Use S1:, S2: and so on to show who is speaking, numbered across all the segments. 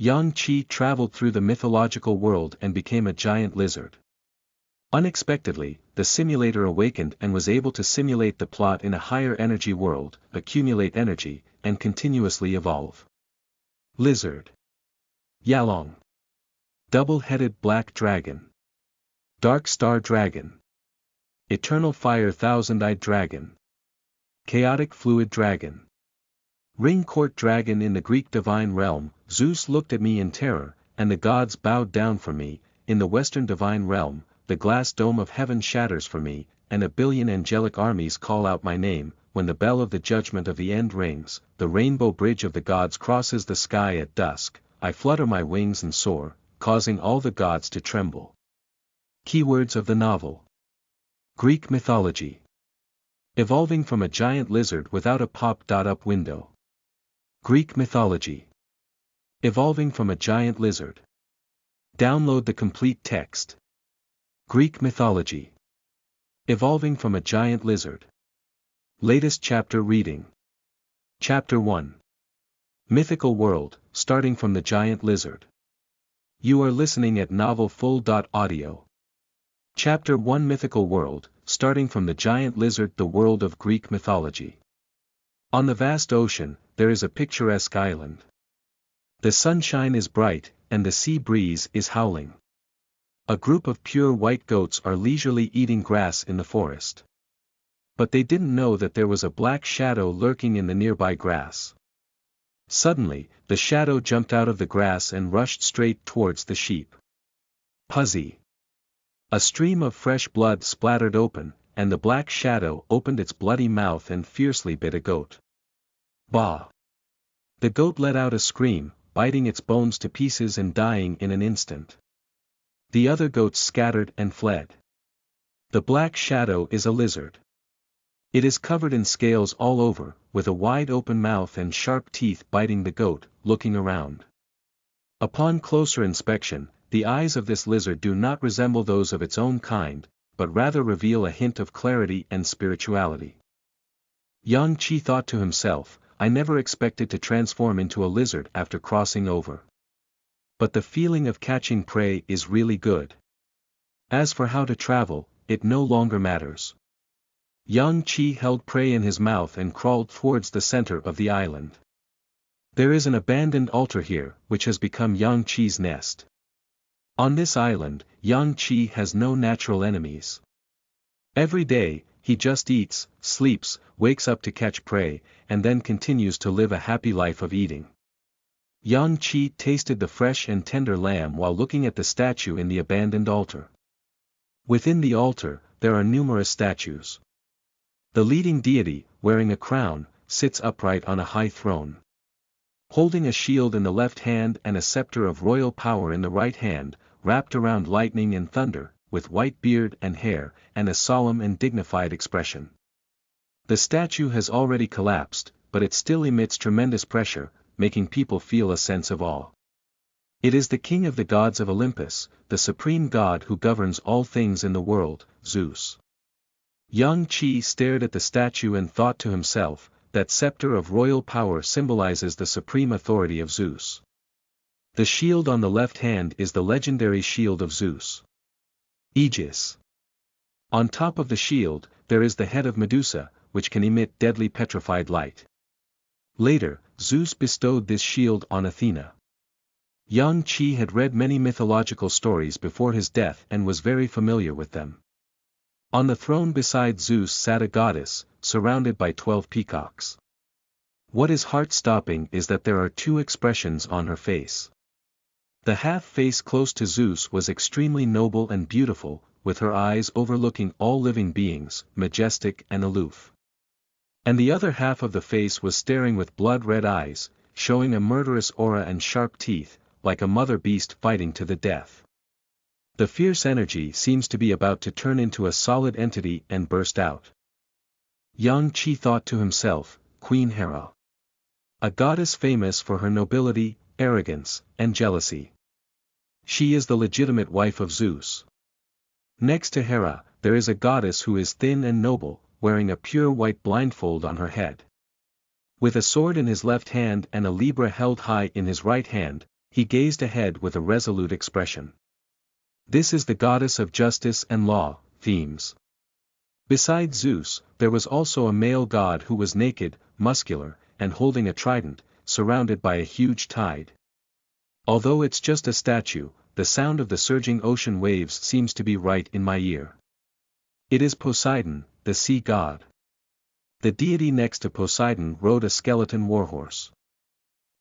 S1: Yang Qi traveled through the mythological world and became a giant lizard. Unexpectedly, the simulator awakened and was able to simulate the plot in a higher energy world, accumulate energy, and continuously evolve. Lizard. Yalong. Double-headed black dragon. Dark star dragon. Eternal fire thousand-eyed dragon. Chaotic fluid dragon. Ring court dragon. In the Greek divine realm, Zeus looked at me in terror, and the gods bowed down for me. In the Western divine realm, the glass dome of heaven shatters for me, and 1,000,000,000 angelic armies call out my name. When the bell of the judgment of the end rings, the rainbow bridge of the gods crosses the sky at dusk, I flutter my wings and soar, causing all the gods to tremble. Keywords of the novel. Greek mythology. Evolving from a giant lizard without a pop-up window. Greek mythology. Evolving from a giant lizard. Download the complete text. Greek mythology. Evolving from a giant lizard. Latest chapter reading. Chapter 1. Mythical world, starting from the giant lizard. You are listening at novelfull.audio. Chapter 1. Mythical world, starting from the giant lizard. The world of Greek mythology. On the vast ocean, there is a picturesque island. The sunshine is bright, and the sea breeze is howling. A group of pure white goats are leisurely eating grass in the forest. But they didn't know that there was a black shadow lurking in the nearby grass. Suddenly, the shadow jumped out of the grass and rushed straight towards the sheep. Puzzy. A stream of fresh blood splattered open, and the black shadow opened its bloody mouth and fiercely bit a goat. Bah! The goat let out a scream, biting its bones to pieces and dying in an instant. The other goats scattered and fled. The black shadow is a lizard. It is covered in scales all over, with a wide open mouth and sharp teeth biting the goat, looking around. Upon closer inspection, the eyes of this lizard do not resemble those of its own kind, but rather reveal a hint of clarity and spirituality. Yang Qi thought to himself, I never expected to transform into a lizard after crossing over. But the feeling of catching prey is really good. As for how to travel, it no longer matters. Yang Qi held prey in his mouth and crawled towards the center of the island. There is an abandoned altar here, which has become Yang Qi's nest. On this island, Yang Qi has no natural enemies. Every day, he just eats, sleeps, wakes up to catch prey, and then continues to live a happy life of eating. Yang Qi tasted the fresh and tender lamb while looking at the statue in the abandoned altar. Within the altar, there are numerous statues. The leading deity, wearing a crown, sits upright on a high throne. Holding a shield in the left hand and a scepter of royal power in the right hand, wrapped around lightning and thunder, with white beard and hair, and a solemn and dignified expression. The statue has already collapsed, but it still emits tremendous pressure, making people feel a sense of awe. It is the king of the gods of Olympus, the supreme god who governs all things in the world, Zeus. Yang Qi stared at the statue and thought to himself, that scepter of royal power symbolizes the supreme authority of Zeus. The shield on the left hand is the legendary shield of Zeus. Aegis. On top of the shield, there is the head of Medusa, which can emit deadly petrified light. Later, Zeus bestowed this shield on Athena. Yang Qi had read many mythological stories before his death and was very familiar with them. On the throne beside Zeus sat a goddess, surrounded by 12 peacocks. What is heart-stopping is that there are two expressions on her face. The half-face close to Zeus was extremely noble and beautiful, with her eyes overlooking all living beings, majestic and aloof. And the other half of the face was staring with blood-red eyes, showing a murderous aura and sharp teeth, like a mother beast fighting to the death. The fierce energy seems to be about to turn into a solid entity and burst out. Yang Qi thought to himself, Queen Hera. A goddess famous for her nobility, arrogance, and jealousy. She is the legitimate wife of Zeus. Next to Hera, there is a goddess who is thin and noble, wearing a pure white blindfold on her head. With a sword in his left hand and a libra held high in his right hand, He gazed ahead with a resolute expression. This is the goddess of justice and law, themes. Besides Zeus, there was also a male god who was naked, muscular, and holding a trident, surrounded by a huge tide. Although it's just a statue, the sound of the surging ocean waves seems to be right in my ear. It is Poseidon, the sea god. The deity next to Poseidon rode a skeleton warhorse.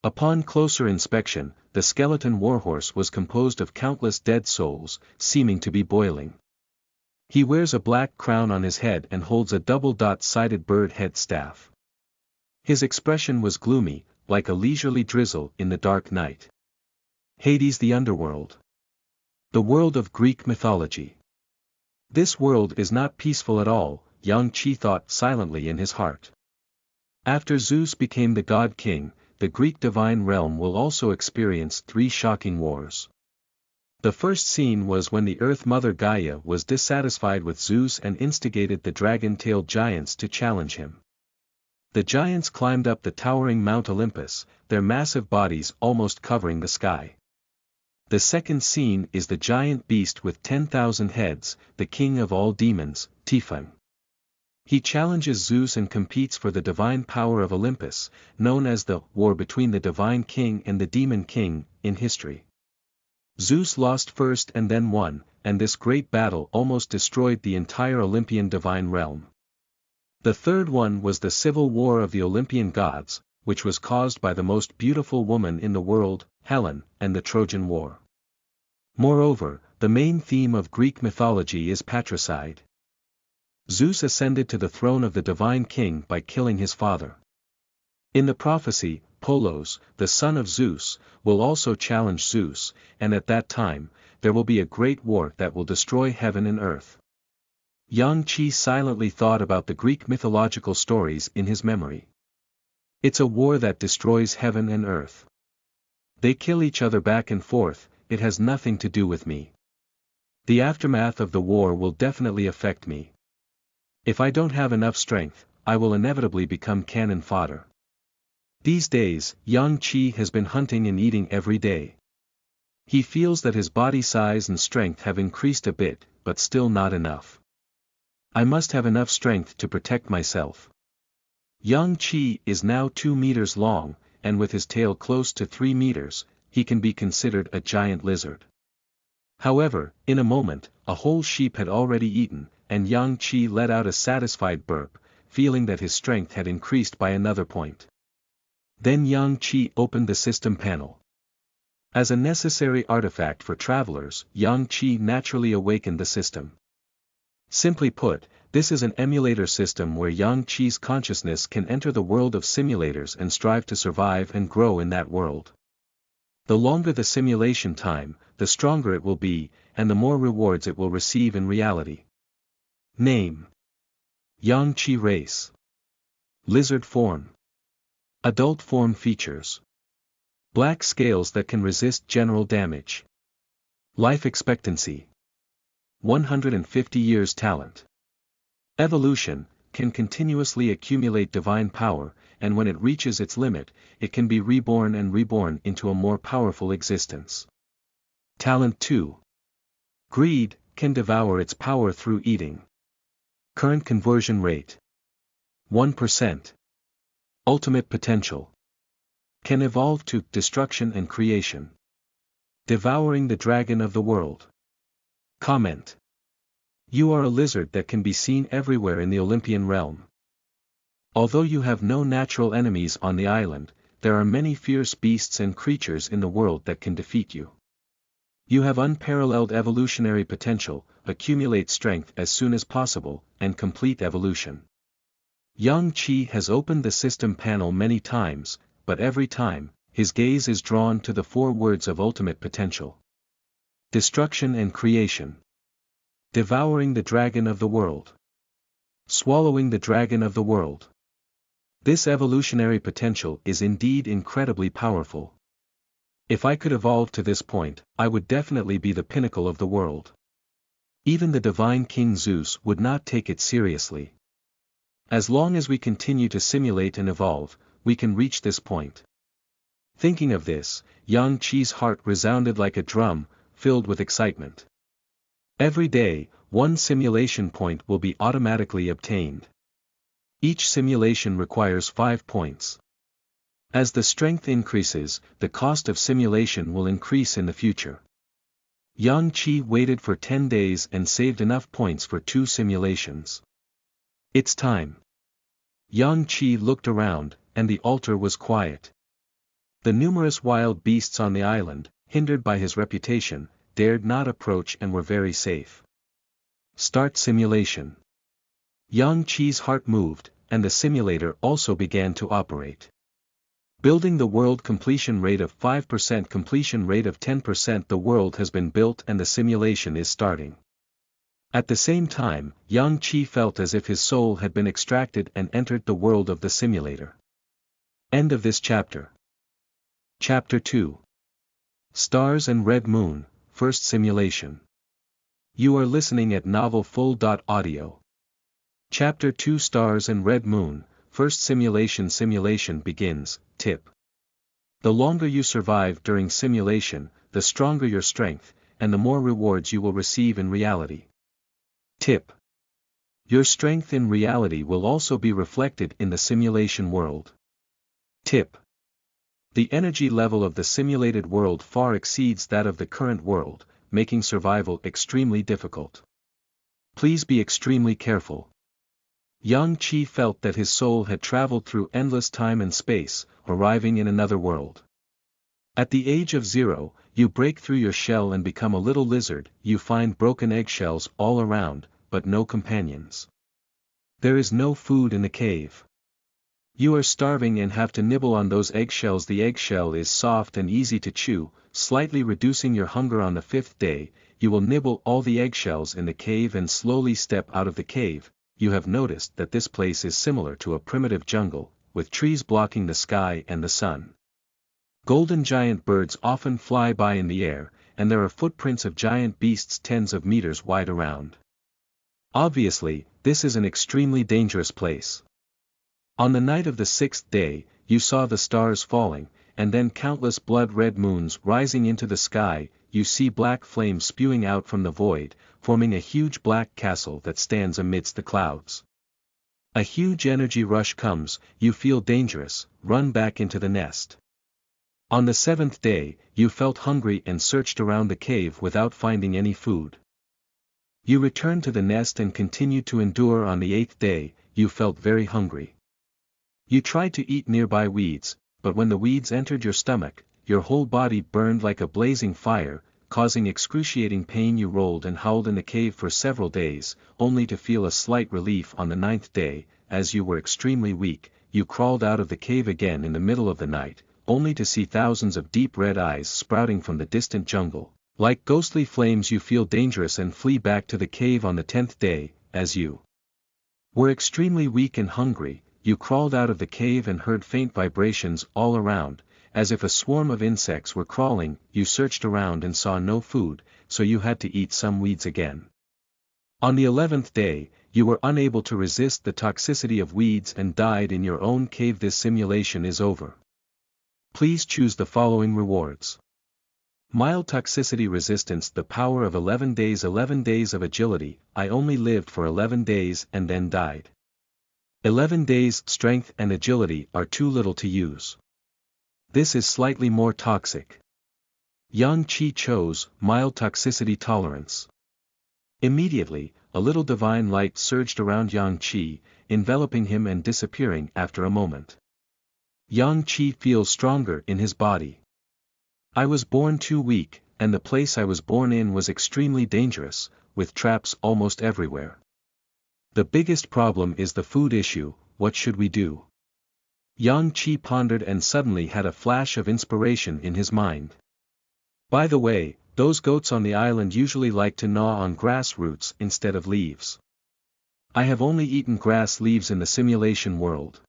S1: Upon closer inspection, the skeleton warhorse was composed of countless dead souls, seeming to be boiling. He wears a black crown on his head and holds a double-sided bird head staff. His expression was gloomy, like a leisurely drizzle in the dark night. Hades, the underworld. The world of Greek mythology. This world is not peaceful at all, Yang Qi thought silently in his heart. After Zeus became the god-king, the Greek divine realm will also experience 3 shocking wars. The first scene was when the Earth Mother Gaia was dissatisfied with Zeus and instigated the dragon-tailed giants to challenge him. The giants climbed up the towering Mount Olympus, their massive bodies almost covering the sky. The second scene is the giant beast with 10,000 heads, the king of all demons, Typhon. He challenges Zeus and competes for the divine power of Olympus, known as the war between the divine king and the demon king, in history. Zeus lost first and then won, and this great battle almost destroyed the entire Olympian divine realm. The third one was the civil war of the Olympian gods, which was caused by the most beautiful woman in the world, Helen, and the Trojan War. Moreover, the main theme of Greek mythology is patricide. Zeus ascended to the throne of the divine king by killing his father. In the prophecy, Polos, the son of Zeus, will also challenge Zeus, and at that time, there will be a great war that will destroy heaven and earth. Yang Qi silently thought about the Greek mythological stories in his memory. It's a war that destroys heaven and earth. They kill each other back and forth, it has nothing to do with me. The aftermath of the war will definitely affect me. If I don't have enough strength, I will inevitably become cannon fodder. These days, Yang Qi has been hunting and eating every day. He feels that his body size and strength have increased a bit, but still not enough. I must have enough strength to protect myself. Yang Qi is now 2 meters long, and with his tail close to 3 meters, he can be considered a giant lizard. However, in a moment, a whole sheep had already eaten, and Yang Qi let out a satisfied burp, feeling that his strength had increased by another point. Then Yang Qi opened the system panel. As a necessary artifact for travelers, Yang Qi naturally awakened the system. Simply put, this is an emulator system where Yang Qi's consciousness can enter the world of simulators and strive to survive and grow in that world. The longer the simulation time, the stronger it will be, and the more rewards it will receive in reality. Name: Yang Qi race. Lizard form. Adult form features. Black scales that can resist general damage. Life expectancy: 150 years. Talent: evolution, can continuously accumulate divine power, and when it reaches its limit, it can be reborn and reborn into a more powerful existence. Talent 2. Greed, can devour its power through eating. Current conversion rate: 1%. Ultimate potential: can evolve to destruction and creation. Devouring the dragon of the world. Comment: you are a lizard that can be seen everywhere in the Olympian realm. Although you have no natural enemies on the island, there are many fierce beasts and creatures in the world that can defeat you. You have unparalleled evolutionary potential, accumulate strength as soon as possible, and complete evolution. Yang Qi has opened the system panel many times, but every time, his gaze is drawn to the 4 words of ultimate potential. Destruction and creation. Devouring the dragon of the world. Swallowing the dragon of the world. This evolutionary potential is indeed incredibly powerful. If I could evolve to this point, I would definitely be the pinnacle of the world. Even the divine King Zeus would not take it seriously. As long as we continue to simulate and evolve, we can reach this point. Thinking of this, Yang Qi's heart resounded like a drum, filled with excitement. Every day, one simulation point will be automatically obtained. Each simulation requires 5 points. As the strength increases, the cost of simulation will increase in the future. Yang Qi waited for 10 days and saved enough points for 2 simulations. It's time. Yang Qi looked around, and the altar was quiet. The numerous wild beasts on the island, hindered by his reputation, dared not approach and were very safe. Start simulation. Yang Qi's heart moved, and the simulator also began to operate. Building the world completion rate of 5%, completion rate of 10%. The world has been built and the simulation is starting. At the same time, Yang Qi felt as if his soul had been extracted and entered the world of the simulator. End of this chapter. Chapter 2. Stars and Red Moon, First Simulation. You are listening at novelfull.audio. Chapter 2. Stars and Red Moon, First Simulation. Simulation begins. Tip. The longer you survive during simulation, the stronger your strength, and the more rewards you will receive in reality. Tip. Your strength in reality will also be reflected in the simulation world. Tip. The energy level of the simulated world far exceeds that of the current world, making survival extremely difficult. Please be extremely careful. Yang Qi felt that his soul had traveled through endless time and space, arriving in another world. At the age of 0, you break through your shell and become a little lizard. You find broken eggshells all around, but no companions. There is no food in the cave. You are starving and have to nibble on those eggshells. The eggshell is soft and easy to chew, slightly reducing your hunger. On the 5th day, you will nibble all the eggshells in the cave and slowly step out of the cave. You have noticed that this place is similar to a primitive jungle, with trees blocking the sky and the sun. Golden giant birds often fly by in the air, and there are footprints of giant beasts tens of meters wide around. Obviously, this is an extremely dangerous place. On the night of the 6th day, you saw the stars falling, and then countless blood-red moons rising into the sky. You see black flames spewing out from the void, forming a huge black castle that stands amidst the clouds. A huge energy rush comes. You feel dangerous, run back into the nest. On the 7th day, you felt hungry and searched around the cave without finding any food. You returned to the nest and continued to endure. On the 8th day, you felt very hungry. You tried to eat nearby weeds, but when the weeds entered your stomach, your whole body burned like a blazing fire, causing excruciating pain. You rolled and howled in the cave for several days, only to feel a slight relief on the 9th day. As you were extremely weak, you crawled out of the cave again in the middle of the night, only to see thousands of deep red eyes sprouting from the distant jungle. Like ghostly flames, you feel dangerous and flee back to the cave. On the 10th day, as you were extremely weak and hungry, you crawled out of the cave and heard faint vibrations all around, as if a swarm of insects were crawling. You searched around and saw no food, so you had to eat some weeds again. On the 11th day, you were unable to resist the toxicity of weeds and died in your own cave. This simulation is over. Please choose the following rewards. Mild toxicity resistance. The power of 11 days. 11 days of agility. I only lived for 11 days and then died. 11 days. Strength and agility are too little to use. This is slightly more toxic. Yang Qi chose mild toxicity tolerance. Immediately, a little divine light surged around Yang Qi, enveloping him and disappearing after a moment. Yang Qi feels stronger in his body. I was born too weak, and the place I was born in was extremely dangerous, with traps almost everywhere. The biggest problem is the food issue. What should we do? Yang Qi pondered and suddenly had a flash of inspiration in his mind. By the way, those goats on the island usually like to gnaw on grass roots instead of leaves. I have only eaten grass leaves in the simulation world.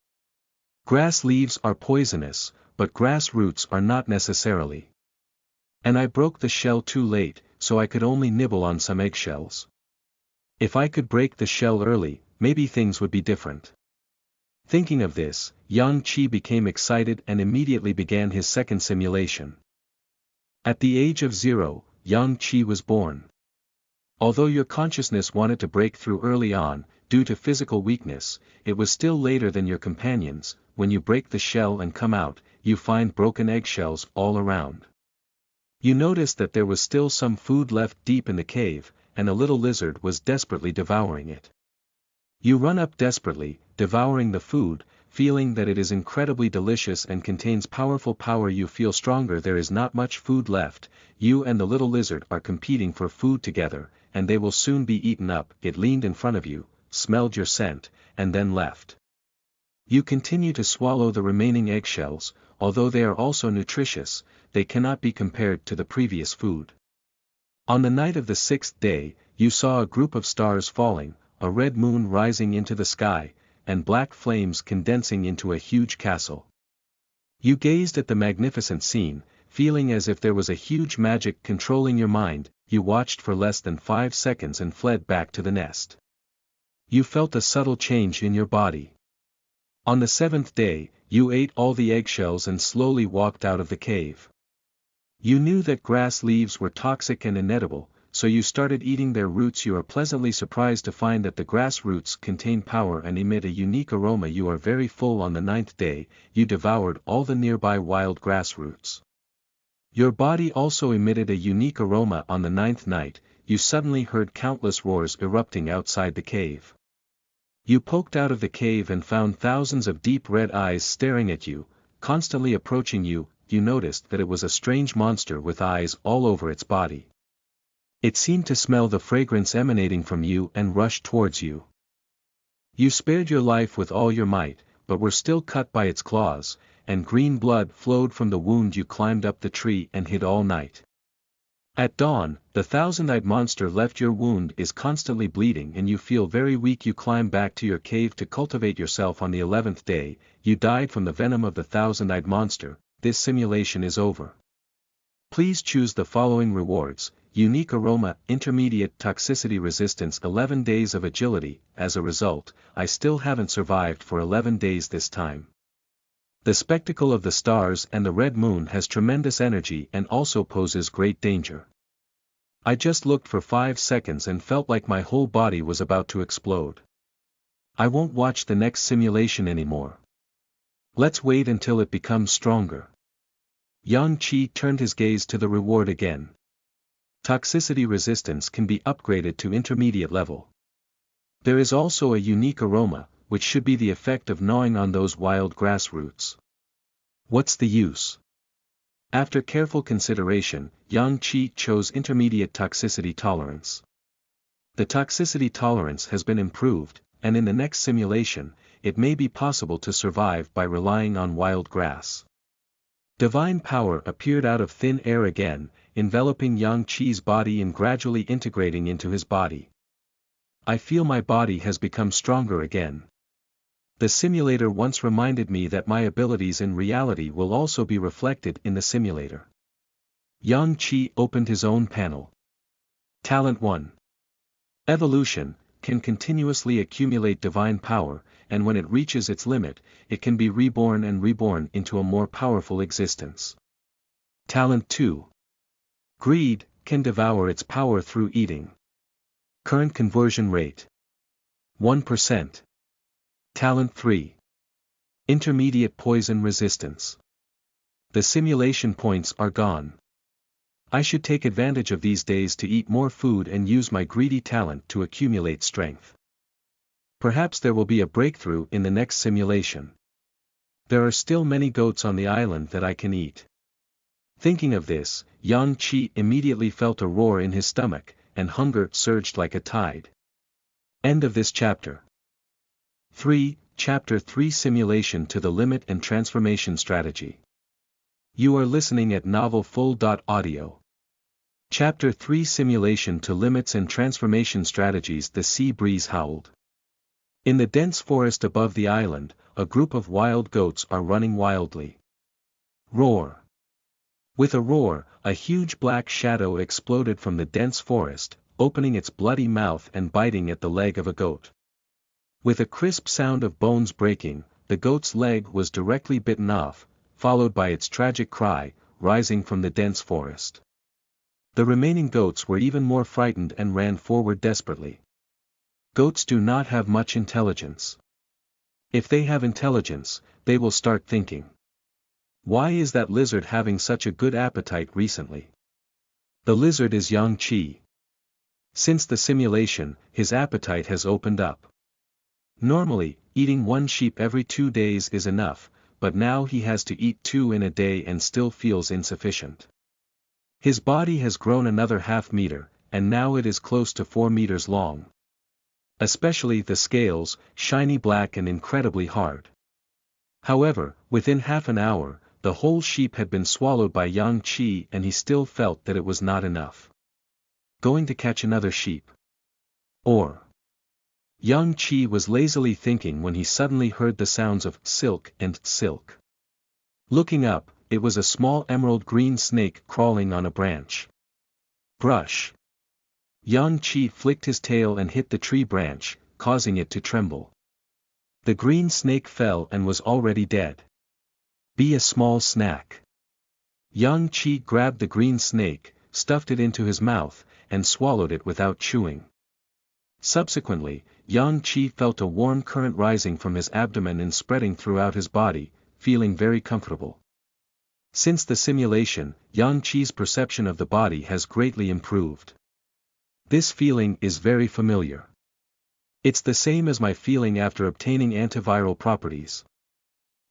S1: Grass leaves are poisonous, but grass roots are not necessarily. And I broke the shell too late, so I could only nibble on some eggshells. If I could break the shell early, maybe things would be different. Thinking of this, Yang Qi became excited and immediately began his second simulation. At the age of 0, Yang Qi was born. Although your consciousness wanted to break through early on, due to physical weakness, it was still later than your companions. When you break the shell and come out, you find broken eggshells all around. You noticed that there was still some food left deep in the cave, and a little lizard was desperately devouring it. You run up desperately, devouring the food, feeling that it is incredibly delicious and contains powerful power. You feel stronger. There is not much food left. You and the little lizard are competing for food together, and they will soon be eaten up. It leaned in front of you, smelled your scent, and then left. You continue to swallow the remaining eggshells. Although they are also nutritious, they cannot be compared to the previous food. On the night of the 6th day, you saw a group of stars falling, a red moon rising into the sky, and black flames condensing into a huge castle. You gazed at the magnificent scene, feeling as if there was a huge magic controlling your mind. You watched for less than 5 seconds and fled back to the nest. You felt a subtle change in your body. On the 7th day, you ate all the eggshells and slowly walked out of the cave. You knew that grass leaves were toxic and inedible, so you started eating their roots. You are pleasantly surprised to find that the grass roots contain power and emit a unique aroma. You are very full. On the 9th day, you devoured all the nearby wild grass roots. Your body also emitted a unique aroma. On the 9th night, you suddenly heard countless roars erupting outside the cave. You poked out of the cave and found thousands of deep red eyes staring at you, constantly approaching you. You noticed that it was a strange monster with eyes all over its body. It seemed to smell the fragrance emanating from you and rushed towards you. You spared your life with all your might, but were still cut by its claws, and green blood flowed from the wound. You climbed up the tree and hid all night. At dawn, the thousand-eyed monster left. Your wound is constantly bleeding and you feel very weak. You climb back to your cave to cultivate yourself. On the 11th day, you died from the venom of the thousand-eyed monster. This simulation is over. Please choose the following rewards: unique aroma, intermediate toxicity resistance, 11 days of agility. As a result, I still haven't survived for 11 days this time. The spectacle of the stars and the red moon has tremendous energy and also poses great danger. I just looked for 5 seconds and felt like my whole body was about to explode. I won't watch the next simulation anymore. Let's wait until it becomes stronger. Yang Qi turned his gaze to the reward again. Toxicity resistance can be upgraded to intermediate level. There is also a unique aroma, which should be the effect of gnawing on those wild grass roots. What's the use? After careful consideration, Yang Qi chose intermediate toxicity tolerance. The toxicity tolerance has been improved, and in the next simulation, it may be possible to survive by relying on wild grass. Divine power appeared out of thin air again, enveloping Yang Qi's body and gradually integrating into his body. I feel my body has become stronger again. The simulator once reminded me that my abilities in reality will also be reflected in the simulator. Yang Qi opened his own panel. Talent 1. Evolution can continuously accumulate divine power, and when it reaches its limit, it can be reborn and reborn into a more powerful existence. Talent 2. Greed can devour its power through eating. Current conversion rate 1%. Talent 3. Intermediate poison resistance. The simulation points are gone. I should take advantage of these days to eat more food and use my greedy talent to accumulate strength. Perhaps there will be a breakthrough in the next simulation. There are still many goats on the island that I can eat. Thinking of this, Yang Qi immediately felt a roar in his stomach, and hunger surged like a tide. End of this chapter. 3. Chapter 3 Simulation to the Limit and Transformation Strategy. You are listening at novelfull.audio. Chapter 3 Simulation to Limits and Transformation Strategies. The sea breeze howled. In the dense forest above the island, a group of wild goats are running wildly. Roar. With a roar, a huge black shadow exploded from the dense forest, opening its bloody mouth and biting at the leg of a goat. With a crisp sound of bones breaking, the goat's leg was directly bitten off, followed by its tragic cry, rising from the dense forest. The remaining goats were even more frightened and ran forward desperately. Goats do not have much intelligence. If they have intelligence, they will start thinking. Why is that lizard having such a good appetite recently? The lizard is Yang Qi. Since the simulation, his appetite has opened up. Normally, eating one sheep every 2 days is enough, but now he has to eat 2 in a day and still feels insufficient. His body has grown another half meter, and now it is close to 4 meters long. Especially the scales, shiny black and incredibly hard. However, within half an hour, the whole sheep had been swallowed by Yang Qi and he still felt that it was not enough. Going to catch another sheep? Or? Yang Qi was lazily thinking when he suddenly heard the sounds of silk and silk. Looking up, it was a small emerald green snake crawling on a branch. Brush. Yang Qi flicked his tail and hit the tree branch, causing it to tremble. The green snake fell and was already dead. Be a small snack. Yang Qi grabbed the green snake, stuffed it into his mouth, and swallowed it without chewing. Subsequently, Yang Qi felt a warm current rising from his abdomen and spreading throughout his body, feeling very comfortable. Since the simulation, Yang Qi's perception of the body has greatly improved. This feeling is very familiar. It's the same as my feeling after obtaining antiviral properties.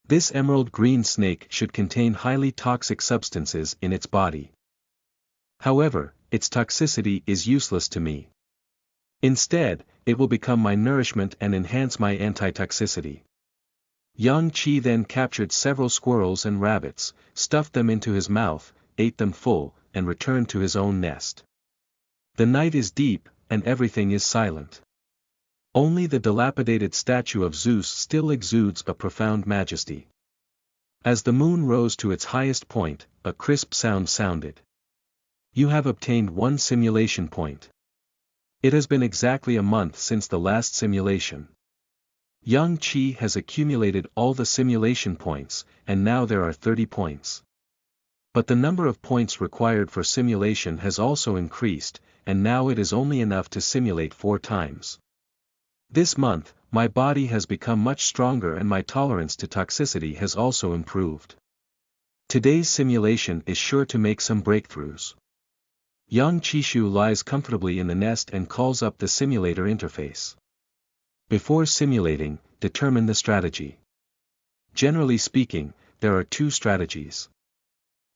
S1: This emerald green snake should contain highly toxic substances in its body. However, its toxicity is useless to me. Instead, it will become my nourishment and enhance my antitoxicity. Yang Qi then captured several squirrels and rabbits, stuffed them into his mouth, ate them full, and returned to his own nest. The night is deep, and everything is silent. Only the dilapidated statue of Zeus still exudes a profound majesty. As the moon rose to its highest point, a crisp sound sounded. You have obtained 1 simulation point. It has been exactly a month since the last simulation. Yang Qi has accumulated all the simulation points, and now there are 30 points. But the number of points required for simulation has also increased, and now it is only enough to simulate 4 times. This month, my body has become much stronger and my tolerance to toxicity has also improved. Today's simulation is sure to make some breakthroughs. Yang Qishu lies comfortably in the nest and calls up the simulator interface. Before simulating, determine the strategy. Generally speaking, there are 2 strategies.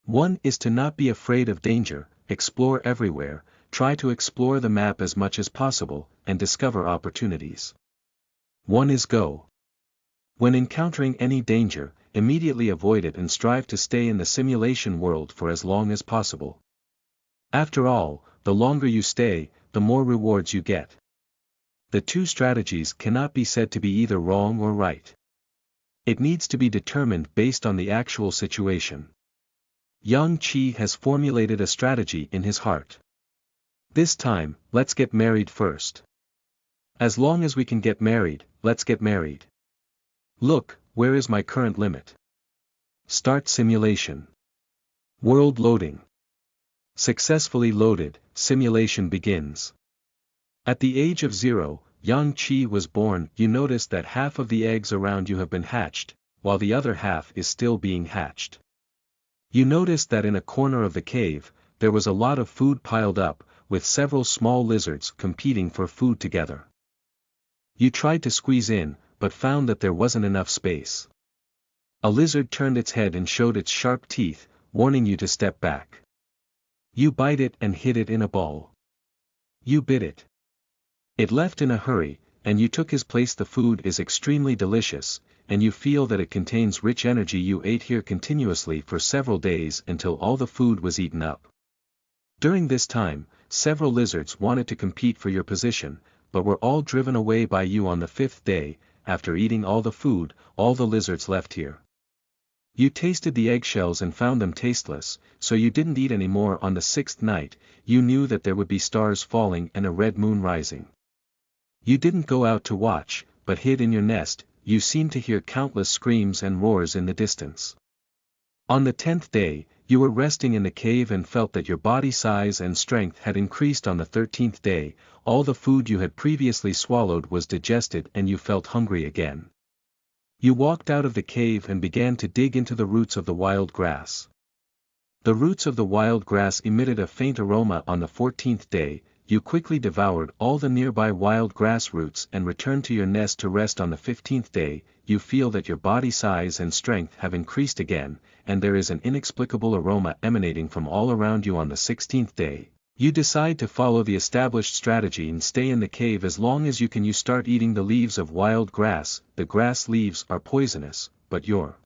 S1: One is to not be afraid of danger, explore everywhere, try to explore the map as much as possible, and discover opportunities. One is go. When encountering any danger, immediately avoid it and strive to stay in the simulation world for as long as possible. After all, the longer you stay, the more rewards you get. The 2 strategies cannot be said to be either wrong or right. It needs to be determined based on the actual situation. Yang Qi has formulated a strategy in his heart. This time, let's get married first. As long as we can get married, let's get married. Look, where is my current limit? Start simulation. World loading. Successfully loaded, simulation begins. At the age of 0, Yang Qi was born. You notice that half of the eggs around you have been hatched, while the other half is still being hatched. You notice that in a corner of the cave, there was a lot of food piled up, with several small lizards competing for food together. You tried to squeeze in, but found that there wasn't enough space. A lizard turned its head and showed its sharp teeth, warning you to step back. You bite it and hit it in a ball. You bit it. It left in a hurry, and you took his place. The food is extremely delicious, and you feel that it contains rich energy. You ate here continuously for several days until all the food was eaten up. During this time, several lizards wanted to compete for your position, but were all driven away by you on the 5th day. After eating all the food, all the lizards left here. You tasted the eggshells and found them tasteless, so you didn't eat any more. On the 6th night, you knew that there would be stars falling and a red moon rising. You didn't go out to watch, but hid in your nest. you seemed to hear countless screams and roars in the distance. On the 10th day, you were resting in the cave and felt that your body size and strength had increased. On the 13th day, all the food you had previously swallowed was digested and you felt hungry again. You walked out of the cave and began to dig into the roots of the wild grass. The roots of the wild grass emitted a faint aroma. On the 14th day, you quickly devoured all the nearby wild grass roots and returned to your nest to rest. On the 15th day, you feel that your body size and strength have increased again, and there is an inexplicable aroma emanating from all around you. On the 16th day, you decide to follow the established strategy and stay in the cave as long as you can. You start eating the leaves of wild grass. The grass leaves are poisonous, but your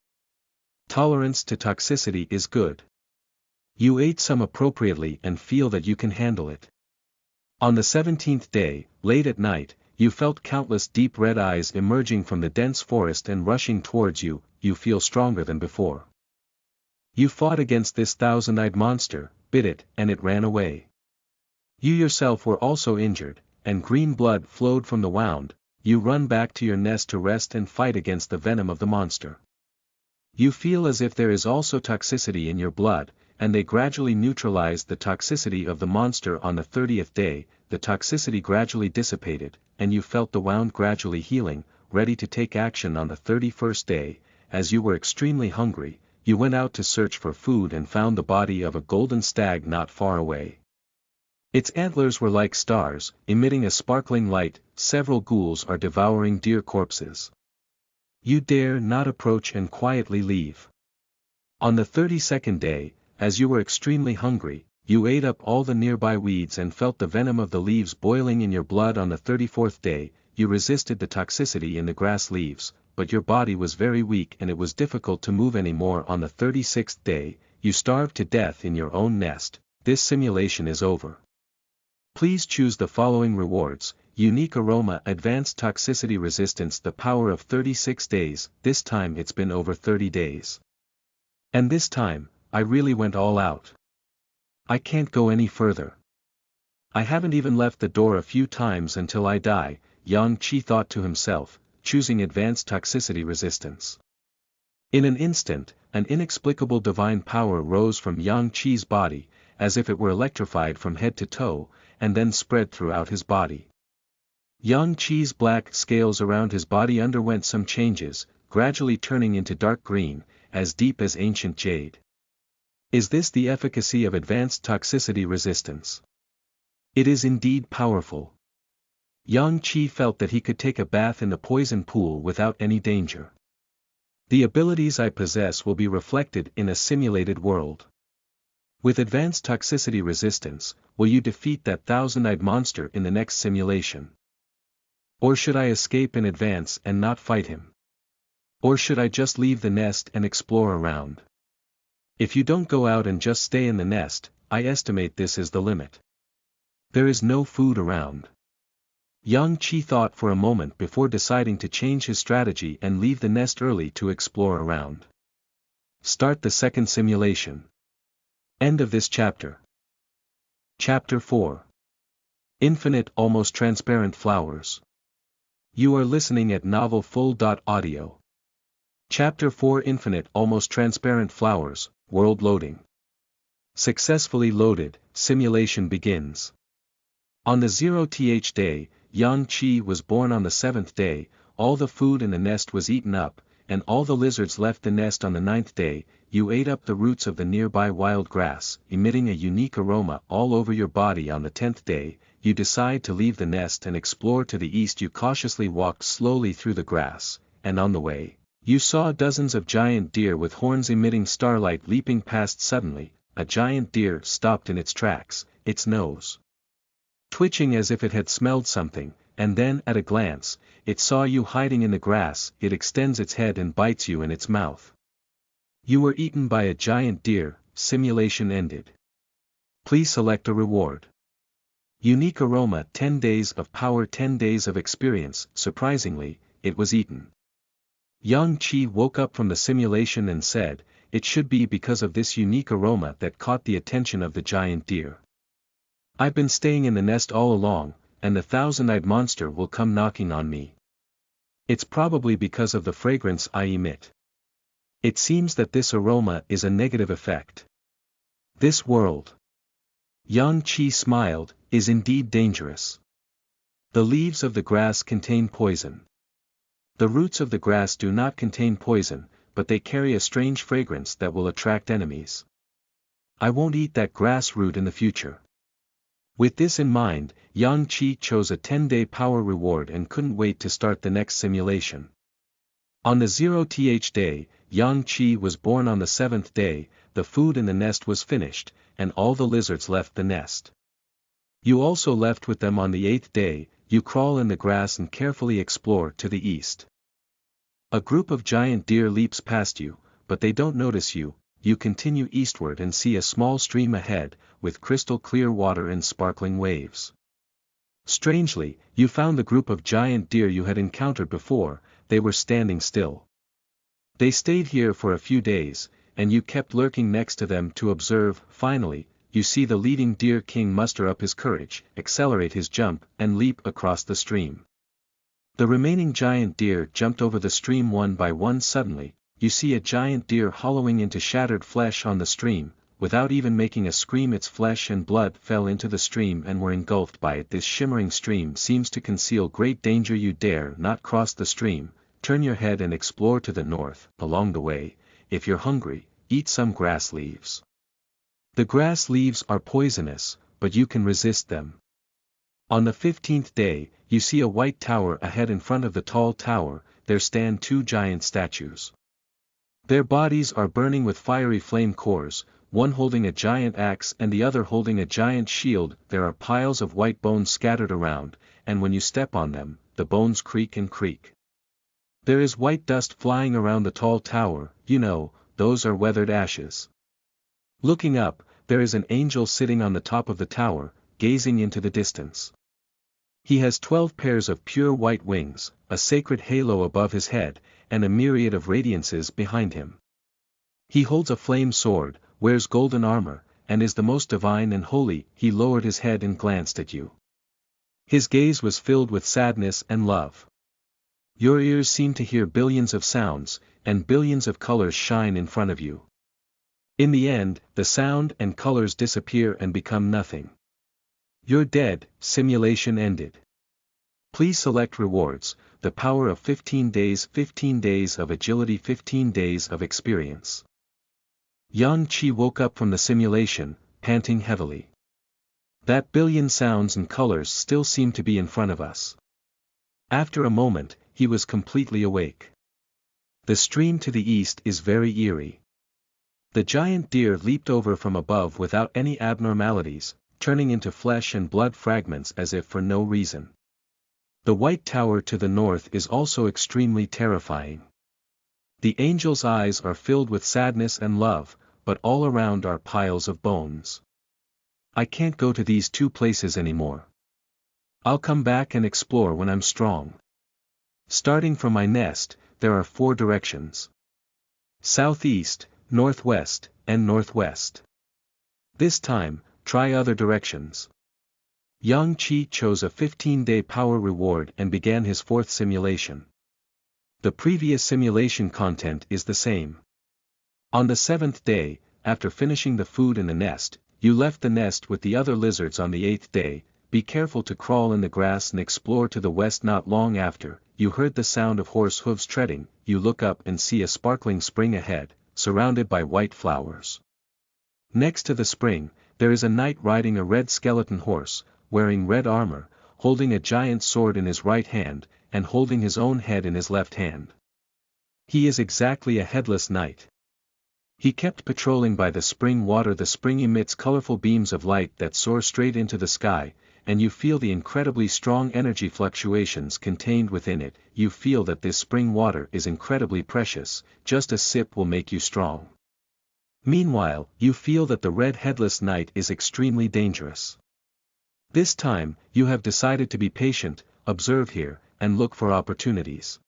S1: tolerance to toxicity is good. You ate some appropriately and feel that you can handle it. On the 17th day, late at night, you felt countless deep red eyes emerging from the dense forest and rushing towards you. You feel stronger than before. You fought against this thousand-eyed monster, bit it, and it ran away. You yourself were also injured, and green blood flowed from the wound. You run back to your nest to rest and fight against the venom of the monster. You feel as if there is also toxicity in your blood, and they gradually neutralized the toxicity of the monster. On the 30th day, the toxicity gradually dissipated, and you felt the wound gradually healing, ready to take action. On the 31st day, as you were extremely hungry, you went out to search for food and found the body of a golden stag not far away. Its antlers were like stars, emitting a sparkling light. Several ghouls are devouring deer corpses. You dare not approach and quietly leave. On the 32nd day, as you were extremely hungry, you ate up all the nearby weeds and felt the venom of the leaves boiling in your blood. On the 34th day, you resisted the toxicity in the grass leaves, but your body was very weak and it was difficult to move anymore. On the 36th day, you starved to death in your own nest. This simulation is over. Please choose the following rewards: unique aroma, advanced toxicity resistance, the power of 36 days. This time it's been over 30 days. And this time, I really went all out. I can't go any further. I haven't even left the door a few times until I die, Yang Qi thought to himself, choosing advanced toxicity resistance. In an instant, an inexplicable divine power rose from Yang Qi's body, as if it were electrified from head to toe, and then spread throughout his body. Yang Qi's black scales around his body underwent some changes, gradually turning into dark green, as deep as ancient jade. Is this the efficacy of advanced toxicity resistance? It is indeed powerful. Yang Qi felt that he could take a bath in the poison pool without any danger. The abilities I possess will be reflected in a simulated world. With advanced toxicity resistance, will you defeat that thousand-eyed monster in the next simulation? Or should I escape in advance and not fight him? Or should I just leave the nest and explore around? If you don't go out and just stay in the nest, I estimate this is the limit. There is no food around. Yang Qi thought for a moment before deciding to change his strategy and leave the nest early to explore around. Start the second simulation. End of this chapter. Chapter 4. Infinite almost transparent flowers. You are listening at novelfull.audio. Chapter 4 Infinite almost transparent flowers, world loading. Successfully loaded, simulation begins. On the 0th day, Yang Qi was born. On the 7th day, all the food in the nest was eaten up, and all the lizards left the nest. On the 9th day, you ate up the roots of the nearby wild grass, emitting a unique aroma all over your body. On the 10th day, you decide to leave the nest and explore to the east. You cautiously walked slowly through the grass, and on the way, you saw dozens of giant deer with horns emitting starlight leaping past. Suddenly, a giant deer stopped in its tracks, its nose twitching as if it had smelled something, and then, at a glance, it saw you hiding in the grass. It extends its head and bites you in its mouth. You were eaten by a giant deer. Simulation ended. Please select a reward. Unique aroma, 10 days of power, 10 days of experience. Surprisingly, it was eaten. Yang Qi woke up from the simulation and said, it should be because of this unique aroma that caught the attention of the giant deer. I've been staying in the nest all along, and the thousand-eyed monster will come knocking on me. It's probably because of the fragrance I emit. It seems that this aroma is a negative effect. This world, Yang Qi smiled, is indeed dangerous. The leaves of the grass contain poison. The roots of the grass do not contain poison, but they carry a strange fragrance that will attract enemies. I won't eat that grass root in the future. With this in mind, Yang Qi chose a 10-day power reward and couldn't wait to start the next simulation. On the 0th day, Yang Qi was born. On the 7th day, the food in the nest was finished, and all the lizards left the nest. You also left with them. On the 8th day, you crawl in the grass and carefully explore to the east. A group of giant deer leaps past you, but they don't notice you. You continue eastward and see a small stream ahead, with crystal clear water and sparkling waves. Strangely, you found the group of giant deer you had encountered before. They were standing still. They stayed here for a few days, and you kept lurking next to them to observe. Finally, you see the leading deer king muster up his courage, accelerate his jump, and leap across the stream. The remaining giant deer jumped over the stream one by one. Suddenly, you see a giant deer hollowing into shattered flesh on the stream. Without even making a scream, its flesh and blood fell into the stream and were engulfed by it. This shimmering stream seems to conceal great danger. You dare not cross the stream. Turn your head and explore to the north. Along the way, if you're hungry, eat some grass leaves. The grass leaves are poisonous, but you can resist them. On the 15th day, you see a white tower ahead. In front of the tall tower, there stand two giant statues. Their bodies are burning with fiery flame cores, one holding a giant axe and the other holding a giant shield. There are piles of white bones scattered around, and when you step on them, the bones creak and creak. There is white dust flying around the tall tower. You know, those are weathered ashes. Looking up, there is an angel sitting on the top of the tower, gazing into the distance. He has 12 pairs of pure white wings, a sacred halo above his head, and a myriad of radiances behind him. He holds a flame sword, wears golden armor, and is the most divine and holy. He lowered his head and glanced at you. His gaze was filled with sadness and love. Your ears seem to hear billions of sounds, and billions of colors shine in front of you. In the end, the sound and colors disappear and become nothing. You're dead. Simulation ended. Please select rewards: the power of 15 days, 15 days of agility, 15 days of experience. Yang Qi woke up from the simulation, panting heavily. That billion sounds and colors still seem to be in front of us. After a moment, he was completely awake. The stream to the east is very eerie. The giant deer leaped over from above without any abnormalities, turning into flesh and blood fragments as if for no reason. The white tower to the north is also extremely terrifying. The angel's eyes are filled with sadness and love, but all around are piles of bones. I can't go to these two places anymore. I'll come back and explore when I'm strong. Starting from my nest, there are 4 directions: southeast, northwest, and northwest. This time, try other directions. Yang Qi chose a 15-day power reward and began his 4th simulation. The previous simulation content is the same. On the 7th day, after finishing the food in the nest, you left the nest with the other lizards. On the 8th day, be careful to crawl in the grass and explore to the west. Not long after, you heard the sound of horse hooves treading. You look up and see a sparkling spring ahead, surrounded by white flowers. Next to the spring, there is a knight riding a red skeleton horse, wearing red armor, holding a giant sword in his right hand, and holding his own head in his left hand. He is exactly a headless knight. He kept patrolling by the spring water. The spring emits colorful beams of light that soar straight into the sky, and you feel the incredibly strong energy fluctuations contained within it. You feel that this spring water is incredibly precious. Just a sip will make you strong. Meanwhile, you feel that the red headless knight is extremely dangerous. This time, you have decided to be patient, observe here, and look for opportunities.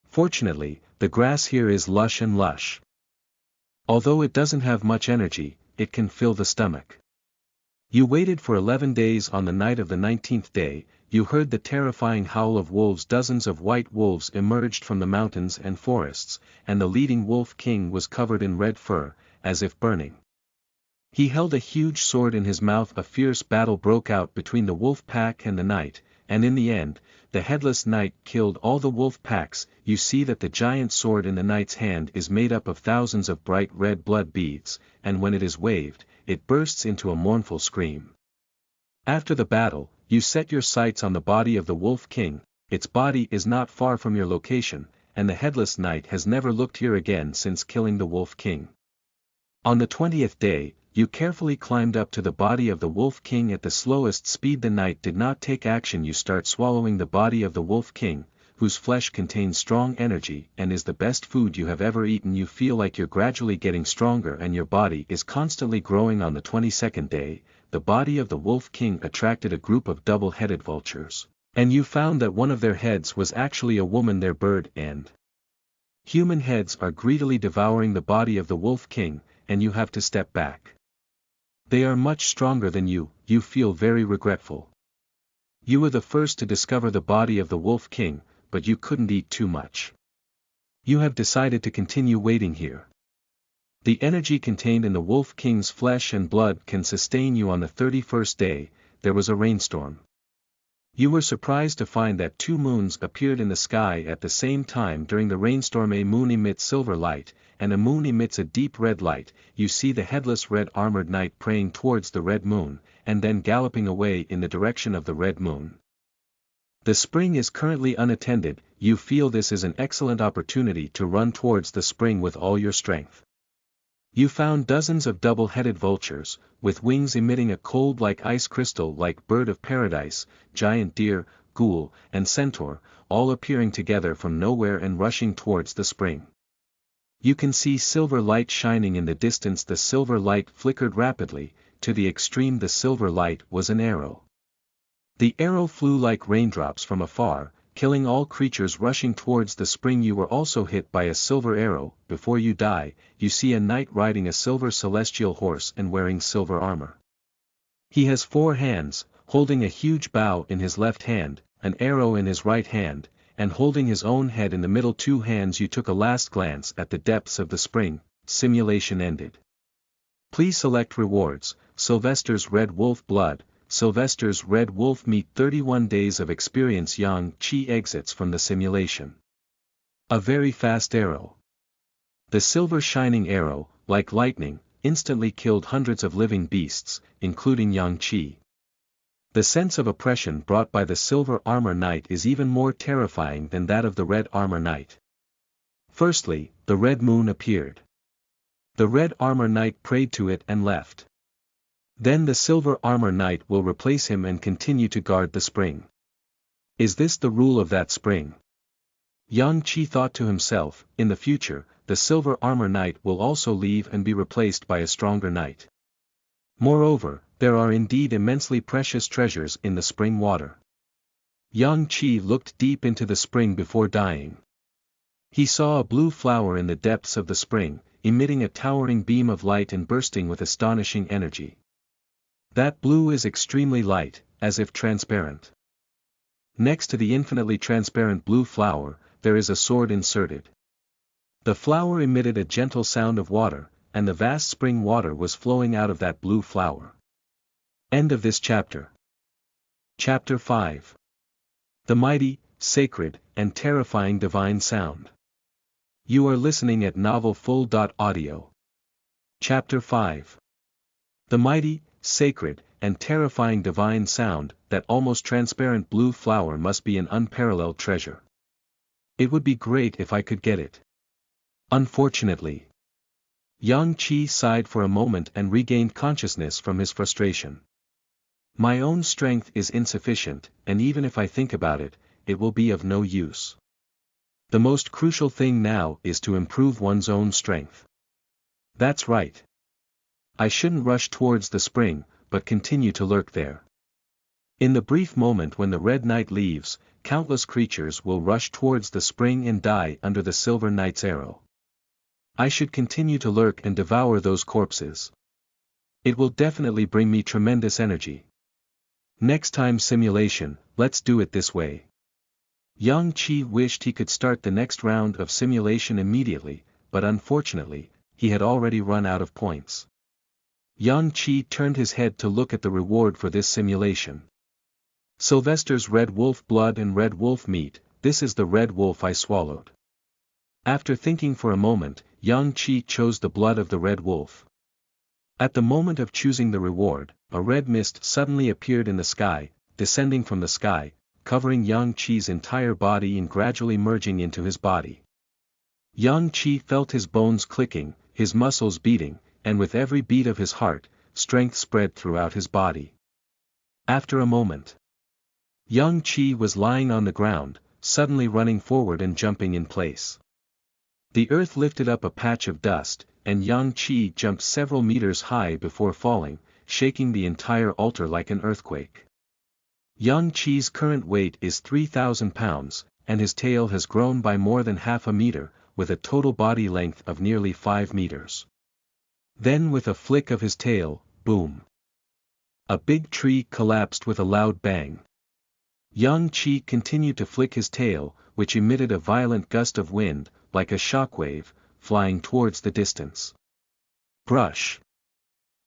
S1: Fortunately, the grass here is lush and lush. Although it doesn't have much energy, it can fill the stomach. You waited for 11 days. On the night of the 19th day, you heard the terrifying howl of wolves. Dozens of white wolves emerged from the mountains and forests, and the leading wolf king was covered in red fur, as if burning. He held a huge sword in his mouth. A fierce battle broke out between the wolf pack and the knight, and in the end, the headless knight killed all the wolf packs. You see that the giant sword in the knight's hand is made up of thousands of bright red blood beads, and when it is waved, it bursts into a mournful scream. After the battle, you set your sights on the body of the wolf king. Its body is not far from your location, and the headless knight has never looked here again since killing the wolf king. On the 20th day, you carefully climbed up to the body of the wolf king at the slowest speed. The knight did not take action. You start swallowing the body of the wolf king, whose flesh contains strong energy and is the best food you have ever eaten. You feel like you're gradually getting stronger and your body is constantly growing. On the 22nd day, the body of the wolf king attracted a group of double-headed vultures, and you found that one of their heads was actually a woman. Their bird and human heads are greedily devouring the body of the wolf king, and you have to step back. They are much stronger than you feel very regretful. You were the first to discover the body of the wolf king, but you couldn't eat too much. You have decided to continue waiting here. The energy contained in the wolf king's flesh and blood can sustain you. On the 31st day, there was a rainstorm. You were surprised to find that 2 moons appeared in the sky at the same time. During the rainstorm, a moon emits silver light, and a moon emits a deep red light. You see the headless red-armored knight praying towards the red moon, and then galloping away in the direction of the red moon. The spring is currently unattended. You feel this is an excellent opportunity to run towards the spring with all your strength. You found dozens of double-headed vultures, with wings emitting a cold like ice crystal like bird of paradise, giant deer, ghoul, and centaur, all appearing together from nowhere and rushing towards the spring. You can see silver light shining in the distance. The silver light flickered rapidly, to the extreme. The silver light was an arrow. The arrow flew like raindrops from afar, killing all creatures rushing towards the spring. You were also hit by a silver arrow. Before you die, you see a knight riding a silver celestial horse and wearing silver armor. He has 4 hands, holding a huge bow in his left hand, an arrow in his right hand, and holding his own head in the middle. 2 hands. You took a last glance at the depths of the spring. Simulation ended. Please select rewards: Sylvester's Red Wolf Blood, Sylvester's Red Wolf Meat. 31 days of experience. Yang Qi exits from the simulation. A very fast arrow. The silver shining arrow, like lightning, instantly killed hundreds of living beasts, including Yang Qi. The sense of oppression brought by the silver armor knight is even more terrifying than that of the red armor knight. Firstly, the red moon appeared. The red armor knight prayed to it and left. Then the silver armor knight will replace him and continue to guard the spring. Is this the rule of that spring? Yang Qi thought to himself, in the future, the silver armor knight will also leave and be replaced by a stronger knight. Moreover, there are indeed immensely precious treasures in the spring water. Yang Qi looked deep into the spring before dying. He saw a blue flower in the depths of the spring, emitting a towering beam of light and bursting with astonishing energy. That blue is extremely light, as if transparent. Next to the infinitely transparent blue flower, there is a sword inserted. The flower emitted a gentle sound of water, and the vast spring water was flowing out of that blue flower. End of this chapter. Chapter 5. The mighty, sacred, and terrifying divine sound. You are listening at novelfull.audio. Chapter 5. The mighty, sacred, and terrifying divine sound. That almost transparent blue flower must be an unparalleled treasure. It would be great if I could get it. Unfortunately. Yang Qi sighed for a moment and regained consciousness from his frustration. My own strength is insufficient, and even if I think about it, it will be of no use. The most crucial thing now is to improve one's own strength. That's right. I shouldn't rush towards the spring, but continue to lurk there. In the brief moment when the Red Knight leaves, countless creatures will rush towards the spring and die under the Silver Knight's arrow. I should continue to lurk and devour those corpses. It will definitely bring me tremendous energy. Next time simulation, let's do it this way. Yang Qi wished he could start the next round of simulation immediately, but unfortunately, he had already run out of points. Yang Qi turned his head to look at the reward for this simulation. Sylvester's red wolf blood and red wolf meat, this is the red wolf I swallowed. After thinking for a moment, Yang Qi chose the blood of the red wolf. At the moment of choosing the reward, a red mist suddenly appeared in the sky, descending from the sky, covering Yang Qi's entire body and gradually merging into his body. Yang Qi felt his bones clicking, his muscles beating, and with every beat of his heart, strength spread throughout his body. After a moment, Yang Qi was lying on the ground, suddenly running forward and jumping in place. The earth lifted up a patch of dust, and Yang Qi jumped several meters high before falling, shaking the entire altar like an earthquake. Yang Qi's current weight is 3,000 pounds, and his tail has grown by more than half a meter, with a total body length of nearly 5 meters. Then with a flick of his tail, boom! A big tree collapsed with a loud bang. Yang Qi continued to flick his tail, which emitted a violent gust of wind, like a shockwave, flying towards the distance. Brush!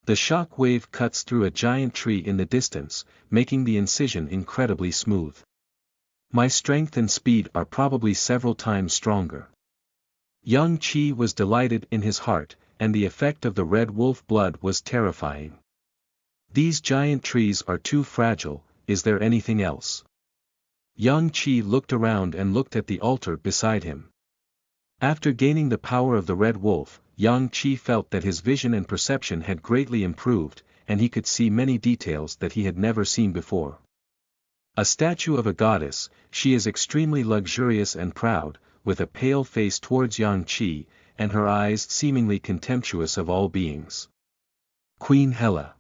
S1: The shock wave cuts through a giant tree in the distance, making the incision incredibly smooth. My strength and speed are probably several times stronger. Yang Qi was delighted in his heart, and the effect of the red wolf blood was terrifying. These giant trees are too fragile, is there anything else? Yang Qi looked around and looked at the altar beside him. After gaining the power of the red wolf, Yang Qi felt that his vision and perception had greatly improved, and he could see many details that he had never seen before. A statue of a goddess, she is extremely luxurious and proud, with a pale face towards Yang Qi, and her eyes seemingly contemptuous of all beings. Queen Hela.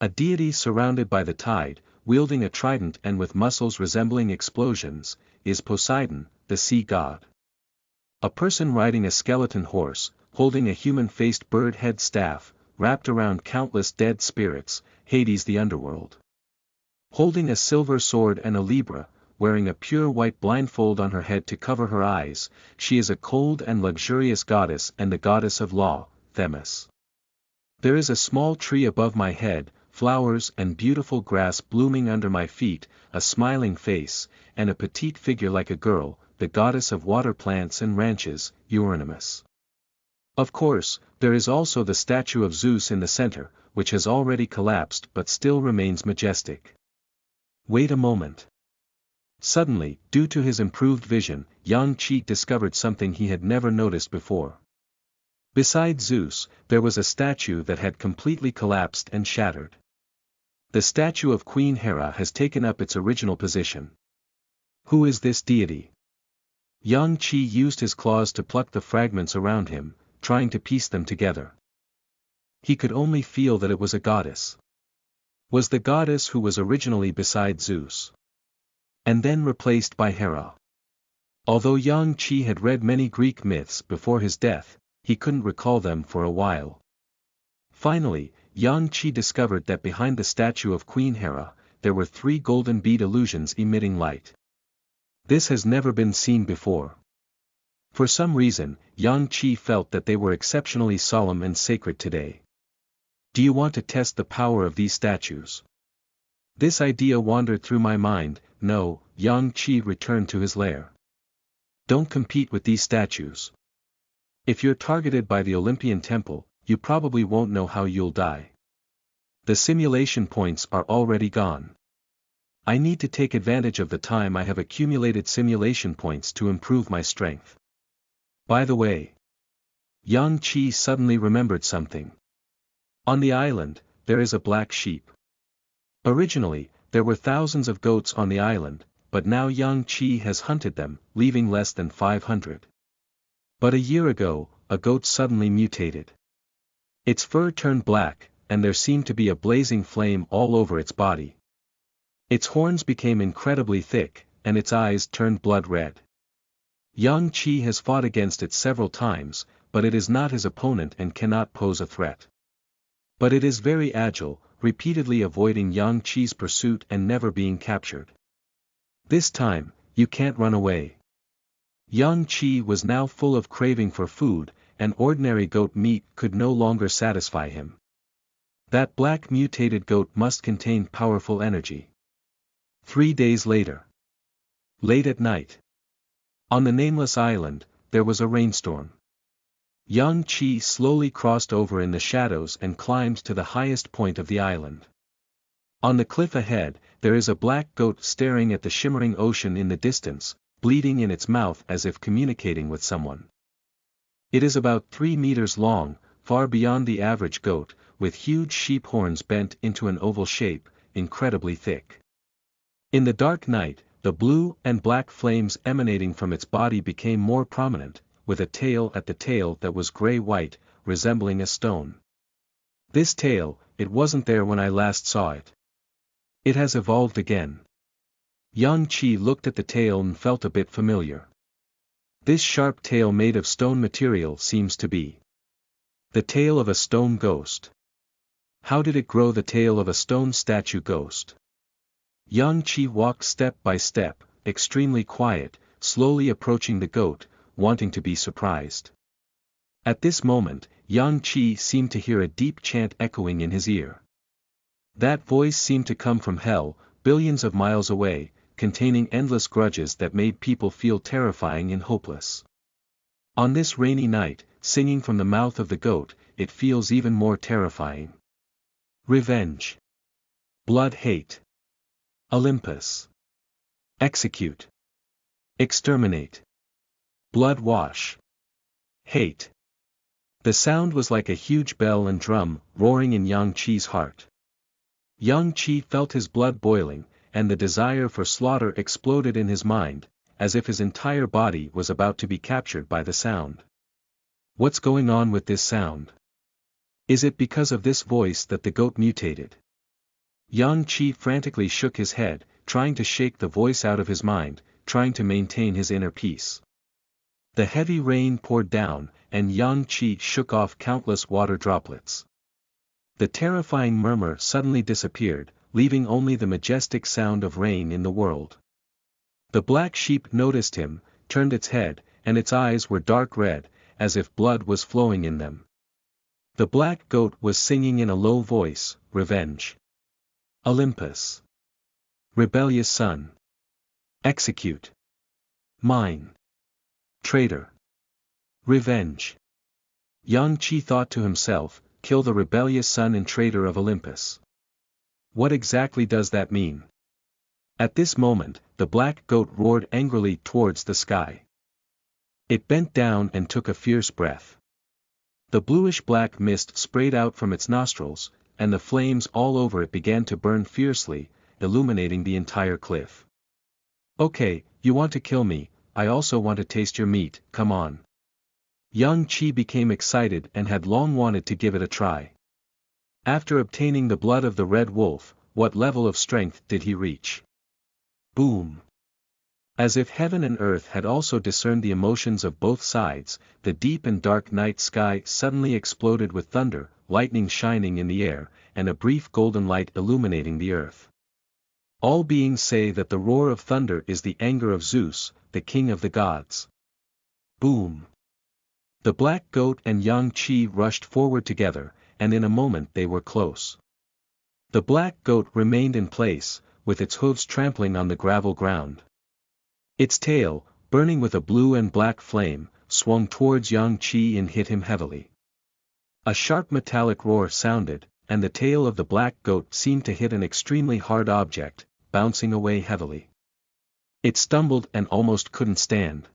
S1: A deity surrounded by the tide, wielding a trident and with muscles resembling explosions, is Poseidon, the sea god. A person riding a skeleton horse, holding a human-faced bird head staff, wrapped around countless dead spirits, Hades the underworld. Holding a silver sword and a Libra, wearing a pure white blindfold on her head to cover her eyes, she is a cold and luxurious goddess and the goddess of law, Themis. There is a small tree above my head, flowers and beautiful grass blooming under my feet, a smiling face, and a petite figure like a girl, the goddess of water plants and ranches, Eurynomus. Of course, there is also the statue of Zeus in the center, which has already collapsed but still remains majestic. Wait a moment. Suddenly, due to his improved vision, Yang Qi discovered something he had never noticed before. Beside Zeus, there was a statue that had completely collapsed and shattered. The statue of Queen Hera has taken up its original position. Who is this deity? Yang Qi used his claws to pluck the fragments around him, trying to piece them together. He could only feel that it was a goddess. Was the goddess who was originally beside Zeus, and then replaced by Hera. Although Yang Qi had read many Greek myths before his death, he couldn't recall them for a while. Finally, Yang Qi discovered that behind the statue of Queen Hera, there were 3 golden bead illusions emitting light. This has never been seen before. For some reason, Yang Qi felt that they were exceptionally solemn and sacred today. Do you want to test the power of these statues? This idea wandered through my mind. No, Yang Qi returned to his lair. Don't compete with these statues. If you're targeted by the Olympian temple, you probably won't know how you'll die. The simulation points are already gone. I need to take advantage of the time I have accumulated simulation points to improve my strength. By the way, Yang Qi suddenly remembered something. On the island, there is a black sheep. Originally, there were thousands of goats on the island, but now Yang Qi has hunted them, leaving less than 500. But a year ago, a goat suddenly mutated. Its fur turned black, and there seemed to be a blazing flame all over its body. Its horns became incredibly thick, and its eyes turned blood red. Yang Qi has fought against it several times, but it is not his opponent and cannot pose a threat. But it is very agile, repeatedly avoiding Yang Qi's pursuit and never being captured. This time, you can't run away. Yang Qi was now full of craving for food, and ordinary goat meat could no longer satisfy him. That black mutated goat must contain powerful energy. 3 days later. Late at night. On the nameless island, there was a rainstorm. Yang Qi slowly crossed over in the shadows and climbed to the highest point of the island. On the cliff ahead, there is a black goat staring at the shimmering ocean in the distance, bleeding in its mouth as if communicating with someone. It is about 3 meters long, far beyond the average goat, with huge sheep horns bent into an oval shape, incredibly thick. In the dark night, the blue and black flames emanating from its body became more prominent, with a tail at the tail that was gray-white, resembling a stone. This tail, it wasn't there when I last saw it. It has evolved again. Yang Qi looked at the tail and felt a bit familiar. This sharp tail made of stone material seems to be the tail of a stone ghost. How did it grow the tail of a stone statue ghost? Yang Qi walked step by step, extremely quiet, slowly approaching the goat, wanting to be surprised. At this moment, Yang Qi seemed to hear a deep chant echoing in his ear. That voice seemed to come from hell, billions of miles away, containing endless grudges that made people feel terrifying and hopeless. On this rainy night, singing from the mouth of the goat, it feels even more terrifying. Revenge. Blood hate. Olympus. Execute. Exterminate. Blood wash. Hate. The sound was like a huge bell and drum, roaring in Yang Qi's heart. Yang Qi felt his blood boiling, and the desire for slaughter exploded in his mind, as if his entire body was about to be captured by the sound. What's going on with this sound? Is it because of this voice that the goat mutated? Yang Qi frantically shook his head, trying to shake the voice out of his mind, trying to maintain his inner peace. The heavy rain poured down, and Yang Qi shook off countless water droplets. The terrifying murmur suddenly disappeared, leaving only the majestic sound of rain in the world. The black sheep noticed him, turned its head, and its eyes were dark red, as if blood was flowing in them. The black goat was singing in a low voice, "Revenge. Olympus. Rebellious son. Execute. Mine. Traitor. Revenge." Yang Qi thought to himself, kill the rebellious son and traitor of Olympus. What exactly does that mean? At this moment, the black goat roared angrily towards the sky. It bent down and took a fierce breath. The bluish-black mist sprayed out from its nostrils, and the flames all over it began to burn fiercely, illuminating the entire cliff. "Okay, you want to kill me, I also want to taste your meat, come on." Yang Qi became excited and had long wanted to give it a try. After obtaining the blood of the red wolf, what level of strength did he reach? Boom! As if heaven and earth had also discerned the emotions of both sides, the deep and dark night sky suddenly exploded with thunder, lightning shining in the air, and a brief golden light illuminating the earth. All beings say that the roar of thunder is the anger of Zeus, the king of the gods. Boom! The black goat and Yang Qi rushed forward together, and in a moment they were close. The black goat remained in place, with its hooves trampling on the gravel ground. Its tail, burning with a blue and black flame, swung towards Yang Qi and hit him heavily. A sharp metallic roar sounded, and the tail of the black goat seemed to hit an extremely hard object, bouncing away heavily. It stumbled and almost couldn't stand.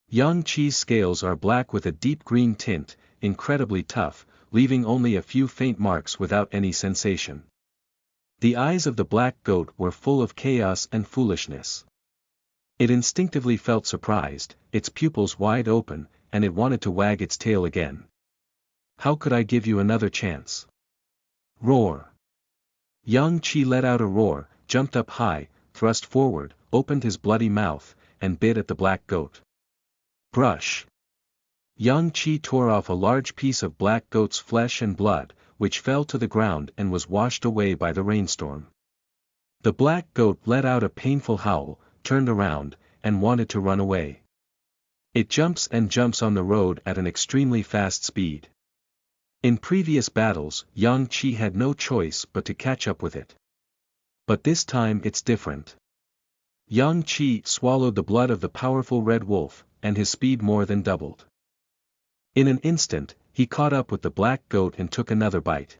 S1: Yang Qi's scales are black with a deep green tint, incredibly tough, leaving only a few faint marks without any sensation. The eyes of the black goat were full of chaos and foolishness. It instinctively felt surprised, its pupils wide open, and it wanted to wag its tail again. "How could I give you another chance?" Roar! Yang Qi let out a roar, jumped up high, thrust forward, opened his bloody mouth, and bit at the black goat. Brush! Yang Qi tore off a large piece of black goat's flesh and blood, which fell to the ground and was washed away by the rainstorm. The black goat let out a painful howl, turned around, and wanted to run away. It jumps and jumps on the road at an extremely fast speed. In previous battles, Yang Qi had no choice but to catch up with it. But this time it's different. Yang Qi swallowed the blood of the powerful red wolf, and his speed more than doubled. In an instant, he caught up with the black goat and took another bite.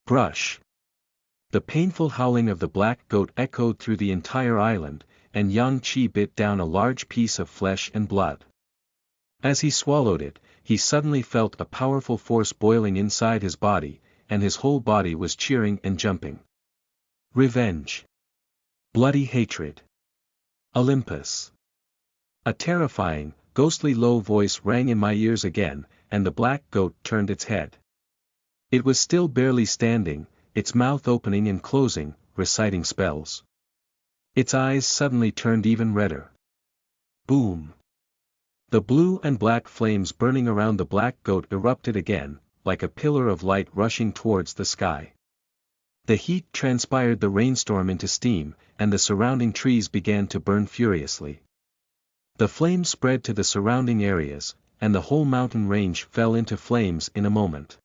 S1: Brush. The painful howling of the black goat echoed through the entire island, and Yang Qi bit down a large piece of flesh and blood. As he swallowed it, he suddenly felt a powerful force boiling inside his body, and his whole body was cheering and jumping. Revenge. Bloody hatred. Olympus. A terrifying, ghostly low voice rang in my ears again, and the black goat turned its head. It was still barely standing, its mouth opening and closing, reciting spells. Its eyes suddenly turned even redder. Boom! The blue and black flames burning around the black goat erupted again, like a pillar of light rushing towards the sky. The heat transpired the rainstorm into steam, and the surrounding trees began to burn furiously. The flames spread to the surrounding areas, and the whole mountain range fell into flames in a moment.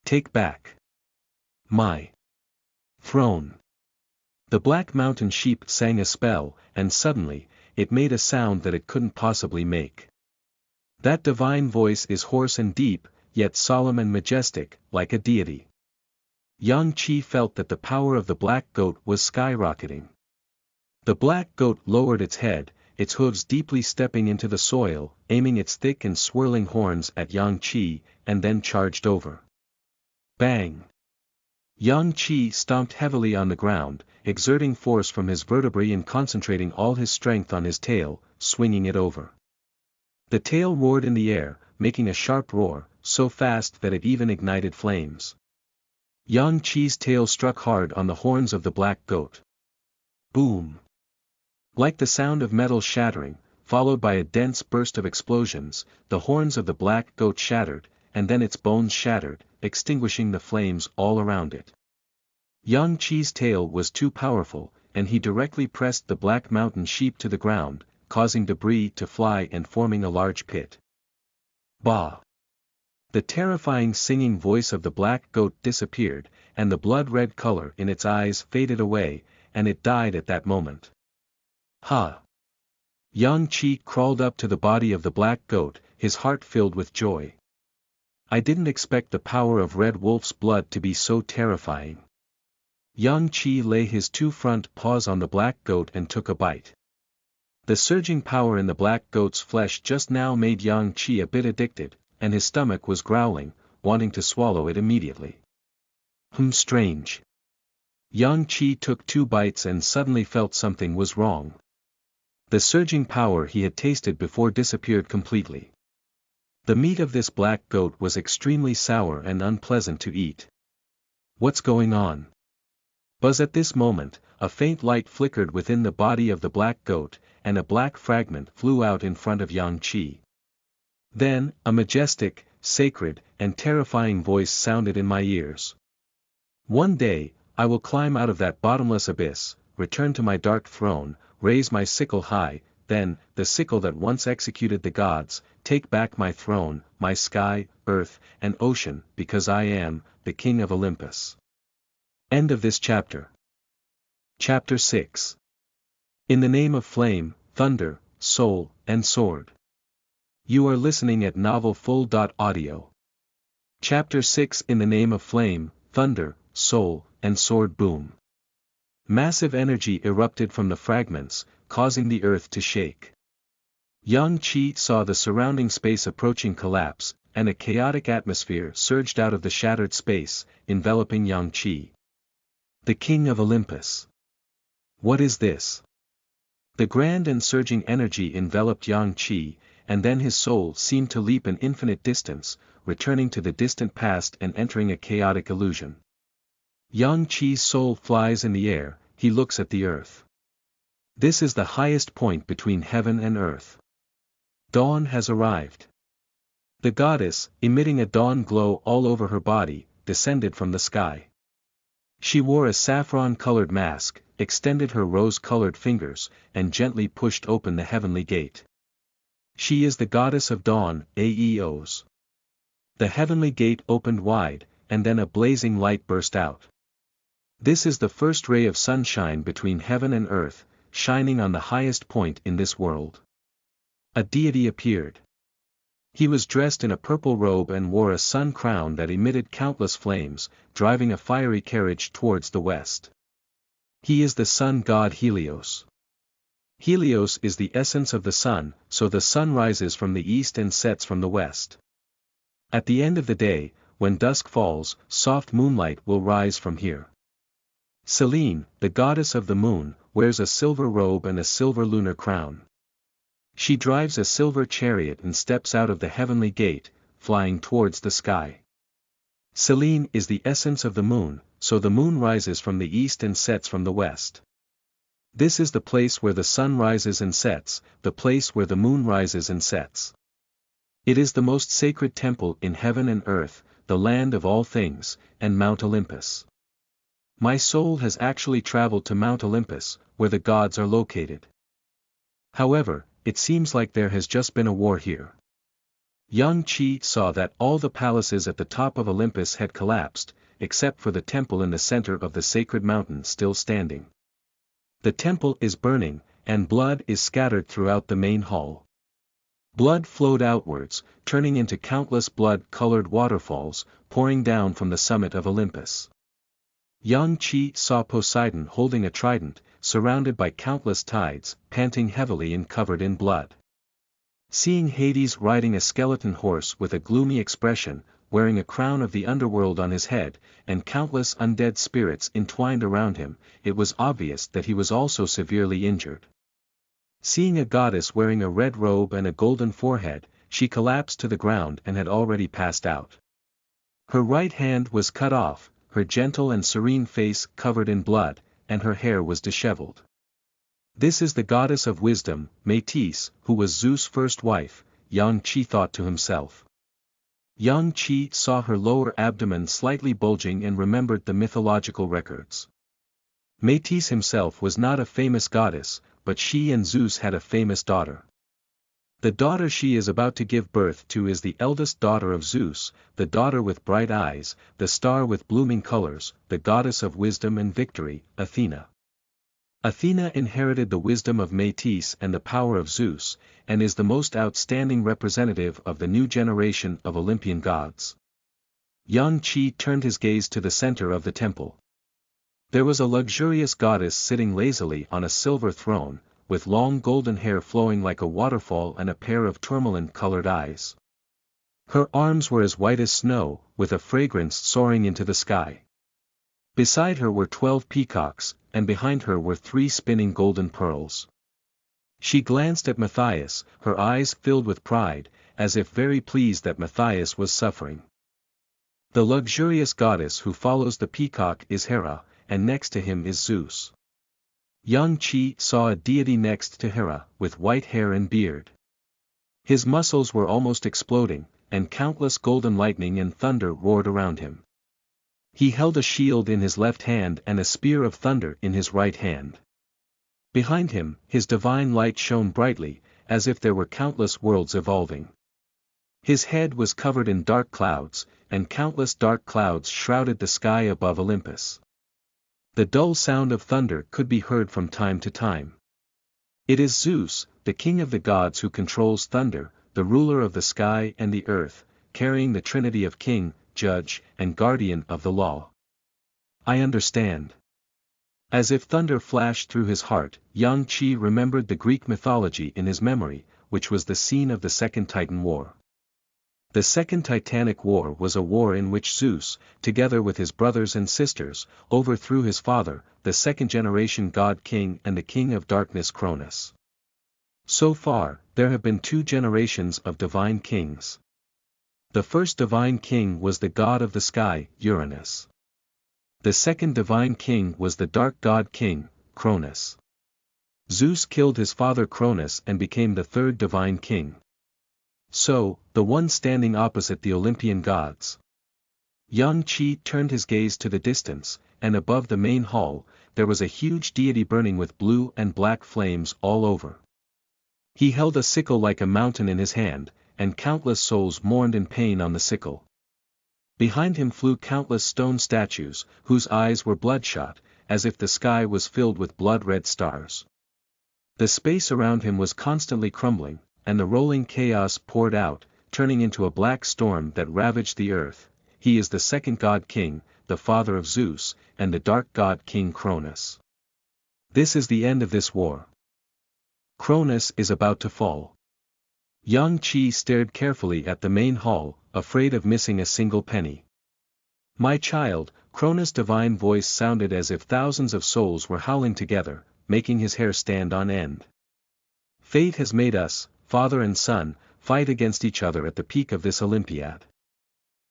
S1: Take back my throne. The black mountain sheep sang a spell, and suddenly, it made a sound that it couldn't possibly make. That divine voice is hoarse and deep, yet solemn and majestic, like a deity. Yang Qi felt that the power of the black goat was skyrocketing. The black goat lowered its head, its hooves deeply stepping into the soil, aiming its thick and swirling horns at Yang Qi, and then charged over. Bang! Yang Qi stomped heavily on the ground, exerting force from his vertebrae and concentrating all his strength on his tail, swinging it over. The tail roared in the air, making a sharp roar, so fast that it even ignited flames. Yang Qi's tail struck hard on the horns of the black goat. Boom! Like the sound of metal shattering, followed by a dense burst of explosions, the horns of the black goat shattered, and then its bones shattered, extinguishing the flames all around it. Yang Qi's tail was too powerful, and he directly pressed the black mountain sheep to the ground, causing debris to fly and forming a large pit. Bah! The terrifying singing voice of the black goat disappeared, and the blood-red color in its eyes faded away, and it died at that moment. Ha! Yang Qi crawled up to the body of the black goat, his heart filled with joy. I didn't expect the power of Red Wolf's blood to be so terrifying. Yang Qi lay his two front paws on the black goat and took a bite. The surging power in the black goat's flesh just now made Yang Qi a bit addicted, and his stomach was growling, wanting to swallow it immediately. Strange. Yang Qi took 2 bites and suddenly felt something was wrong. The surging power he had tasted before disappeared completely. The meat of this black goat was extremely sour and unpleasant to eat. What's going on? But at this moment, a faint light flickered within the body of the black goat, and a black fragment flew out in front of Yang Qi. Then, a majestic, sacred, and terrifying voice sounded in my ears. One day, I will climb out of that bottomless abyss, return to my dark throne, raise my sickle high, then, the sickle that once executed the gods, take back my throne, my sky, earth, and ocean, because I am, the king of Olympus. End of this chapter. Chapter 6. In the name of flame, thunder, soul, and sword. You are listening at novelfull.audio. Chapter 6. In the name of flame, thunder, soul, and sword. Boom. Massive energy erupted from the fragments, causing the earth to shake. Yang Qi saw the surrounding space approaching collapse, and a chaotic atmosphere surged out of the shattered space, enveloping Yang Qi. The king of Olympus. What is this? The grand and surging energy enveloped Yang Qi, and then his soul seemed to leap an infinite distance, returning to the distant past and entering a chaotic illusion. Yang Qi's soul flies in the air, he looks at the earth. This is the highest point between heaven and earth. Dawn has arrived. The goddess, emitting a dawn glow all over her body, descended from the sky. She wore a saffron-colored mask, extended her rose-colored fingers, and gently pushed open the heavenly gate. She is the goddess of dawn, Aeos. The heavenly gate opened wide, and then a blazing light burst out. This is the first ray of sunshine between heaven and earth, shining on the highest point in this world. A deity appeared. He was dressed in a purple robe and wore a sun crown that emitted countless flames, driving a fiery carriage towards the west. He is the sun god Helios. Helios is the essence of the sun, so the sun rises from the east and sets from the west. At the end of the day, when dusk falls, soft moonlight will rise from here. Selene, the goddess of the moon, wears a silver robe and a silver lunar crown. She drives a silver chariot and steps out of the heavenly gate, flying towards the sky. Selene is the essence of the moon, so the moon rises from the east and sets from the west. This is the place where the sun rises and sets, the place where the moon rises and sets. It is the most sacred temple in heaven and earth, the land of all things, and Mount Olympus. My soul has actually traveled to Mount Olympus, where the gods are located. However, it seems like there has just been a war here. Yang Qi saw that all the palaces at the top of Olympus had collapsed, except for the temple in the center of the sacred mountain still standing. The temple is burning, and blood is scattered throughout the main hall. Blood flowed outwards, turning into countless blood-colored waterfalls, pouring down from the summit of Olympus. Yang Qi saw Poseidon holding a trident, surrounded by countless tides, panting heavily and covered in blood. Seeing Hades riding a skeleton horse with a gloomy expression, wearing a crown of the underworld on his head, and countless undead spirits entwined around him, it was obvious that he was also severely injured. Seeing a goddess wearing a red robe and a golden forehead, she collapsed to the ground and had already passed out. Her right hand was cut off, her gentle and serene face covered in blood, and her hair was disheveled. This is the goddess of wisdom, Metis, who was Zeus' first wife, Yang Qi thought to himself. Yang Qi saw her lower abdomen slightly bulging and remembered the mythological records. Metis himself was not a famous goddess, but she and Zeus had a famous daughter. The daughter she is about to give birth to is the eldest daughter of Zeus, the daughter with bright eyes, the star with blooming colors, the goddess of wisdom and victory, Athena. Athena inherited the wisdom of Metis and the power of Zeus, and is the most outstanding representative of the new generation of Olympian gods. Yang Qi turned his gaze to the center of the temple. There was a luxurious goddess sitting lazily on a silver throne, with long golden hair flowing like a waterfall and a pair of tourmaline-colored eyes. Her arms were as white as snow, with a fragrance soaring into the sky. Beside her were 12 peacocks, and behind her were 3 spinning golden pearls. She glanced at Matthias, her eyes filled with pride, as if very pleased that Matthias was suffering. The luxurious goddess who follows the peacock is Hera, and next to him is Zeus. Yang Qi saw a deity next to Hera, with white hair and beard. His muscles were almost exploding, and countless golden lightning and thunder roared around him. He held a shield in his left hand and a spear of thunder in his right hand. Behind him, his divine light shone brightly, as if there were countless worlds evolving. His head was covered in dark clouds, and countless dark clouds shrouded the sky above Olympus. The dull sound of thunder could be heard from time to time. It is Zeus, the king of the gods who controls thunder, the ruler of the sky and the earth, carrying the trinity of king, judge, and guardian of the law. I understand. As if thunder flashed through his heart, Yang Qi remembered the Greek mythology in his memory, which was the scene of the Second Titan War. The Second Titanic War was a war in which Zeus, together with his brothers and sisters, overthrew his father, the second-generation god-king and the king of darkness Cronus. So far, there have been 2 generations of divine kings. The first divine king was the god of the sky, Uranus. The second divine king was the dark god-king, Cronus. Zeus killed his father Cronus and became the third divine king. So, the one standing opposite the Olympian gods. Yang Qi turned his gaze to the distance, and above the main hall, there was a huge deity burning with blue and black flames all over. He held a sickle like a mountain in his hand, and countless souls mourned in pain on the sickle. Behind him flew countless stone statues, whose eyes were bloodshot, as if the sky was filled with blood-red stars. The space around him was constantly crumbling, and the rolling chaos poured out, turning into a black storm that ravaged the earth. He is the second god king, the father of Zeus, and the dark god king Cronus. This is the end of this war. Cronus is about to fall. Yang Qi stared carefully at the main hall, afraid of missing a single penny. My child, Cronus' divine voice sounded as if thousands of souls were howling together, making his hair stand on end. Fate has made us, father and son, fight against each other at the peak of this Olympiad.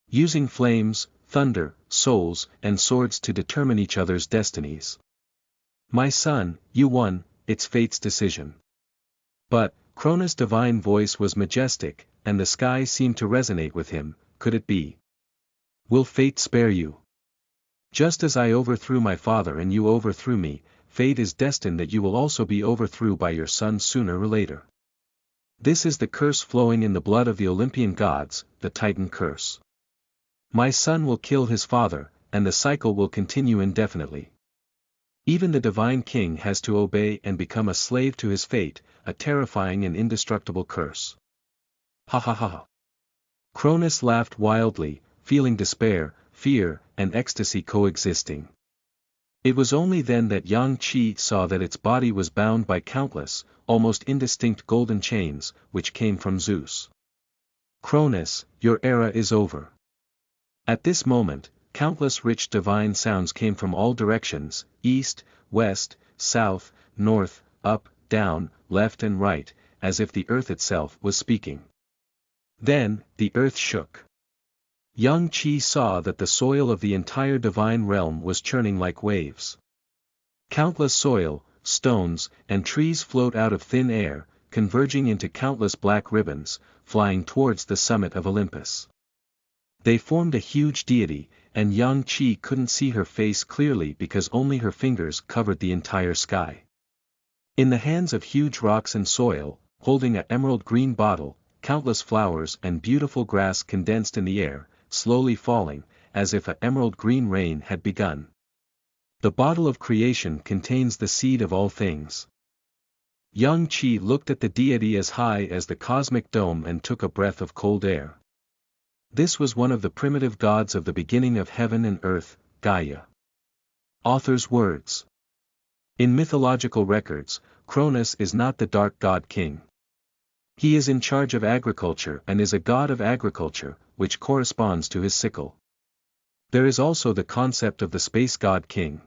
S1: Using flames, thunder, souls, and swords to determine each other's destinies. My son, you won, it's fate's decision. But, Cronus' divine voice was majestic, and the sky seemed to resonate with him. Could it be? Will fate spare you? Just as I overthrew my father and you overthrew me, fate is destined that you will also be overthrown by your son sooner or later. This is the curse flowing in the blood of the Olympian gods, the Titan curse. My son will kill his father, and the cycle will continue indefinitely. Even the divine king has to obey and become a slave to his fate, a terrifying and indestructible curse. Ha ha ha ha. Cronus laughed wildly, feeling despair, fear, and ecstasy coexisting. It was only then that Yang Qi saw that its body was bound by countless, almost indistinct golden chains, which came from Zeus. Cronus, your era is over. At this moment, countless rich divine sounds came from all directions, east, west, south, north, up, down, left and right, as if the earth itself was speaking. Then, the earth shook. Yang Qi saw that the soil of the entire divine realm was churning like waves. Countless soil, stones, and trees flowed out of thin air, converging into countless black ribbons, flying towards the summit of Olympus. They formed a huge deity, and Yang Qi couldn't see her face clearly because only her fingers covered the entire sky. In the hands of huge rocks and soil, holding an emerald green bottle, countless flowers and beautiful grass condensed in the air, slowly falling, as if an emerald green rain had begun. The bottle of creation contains the seed of all things. Yang Qi looked at the deity as high as the cosmic dome and took a breath of cold air. This was one of the primitive gods of the beginning of heaven and earth, Gaia. Author's words. In mythological records, Cronus is not the dark god king. He is in charge of agriculture and is a god of agriculture, which corresponds to his sickle. There is also the concept of the space god king.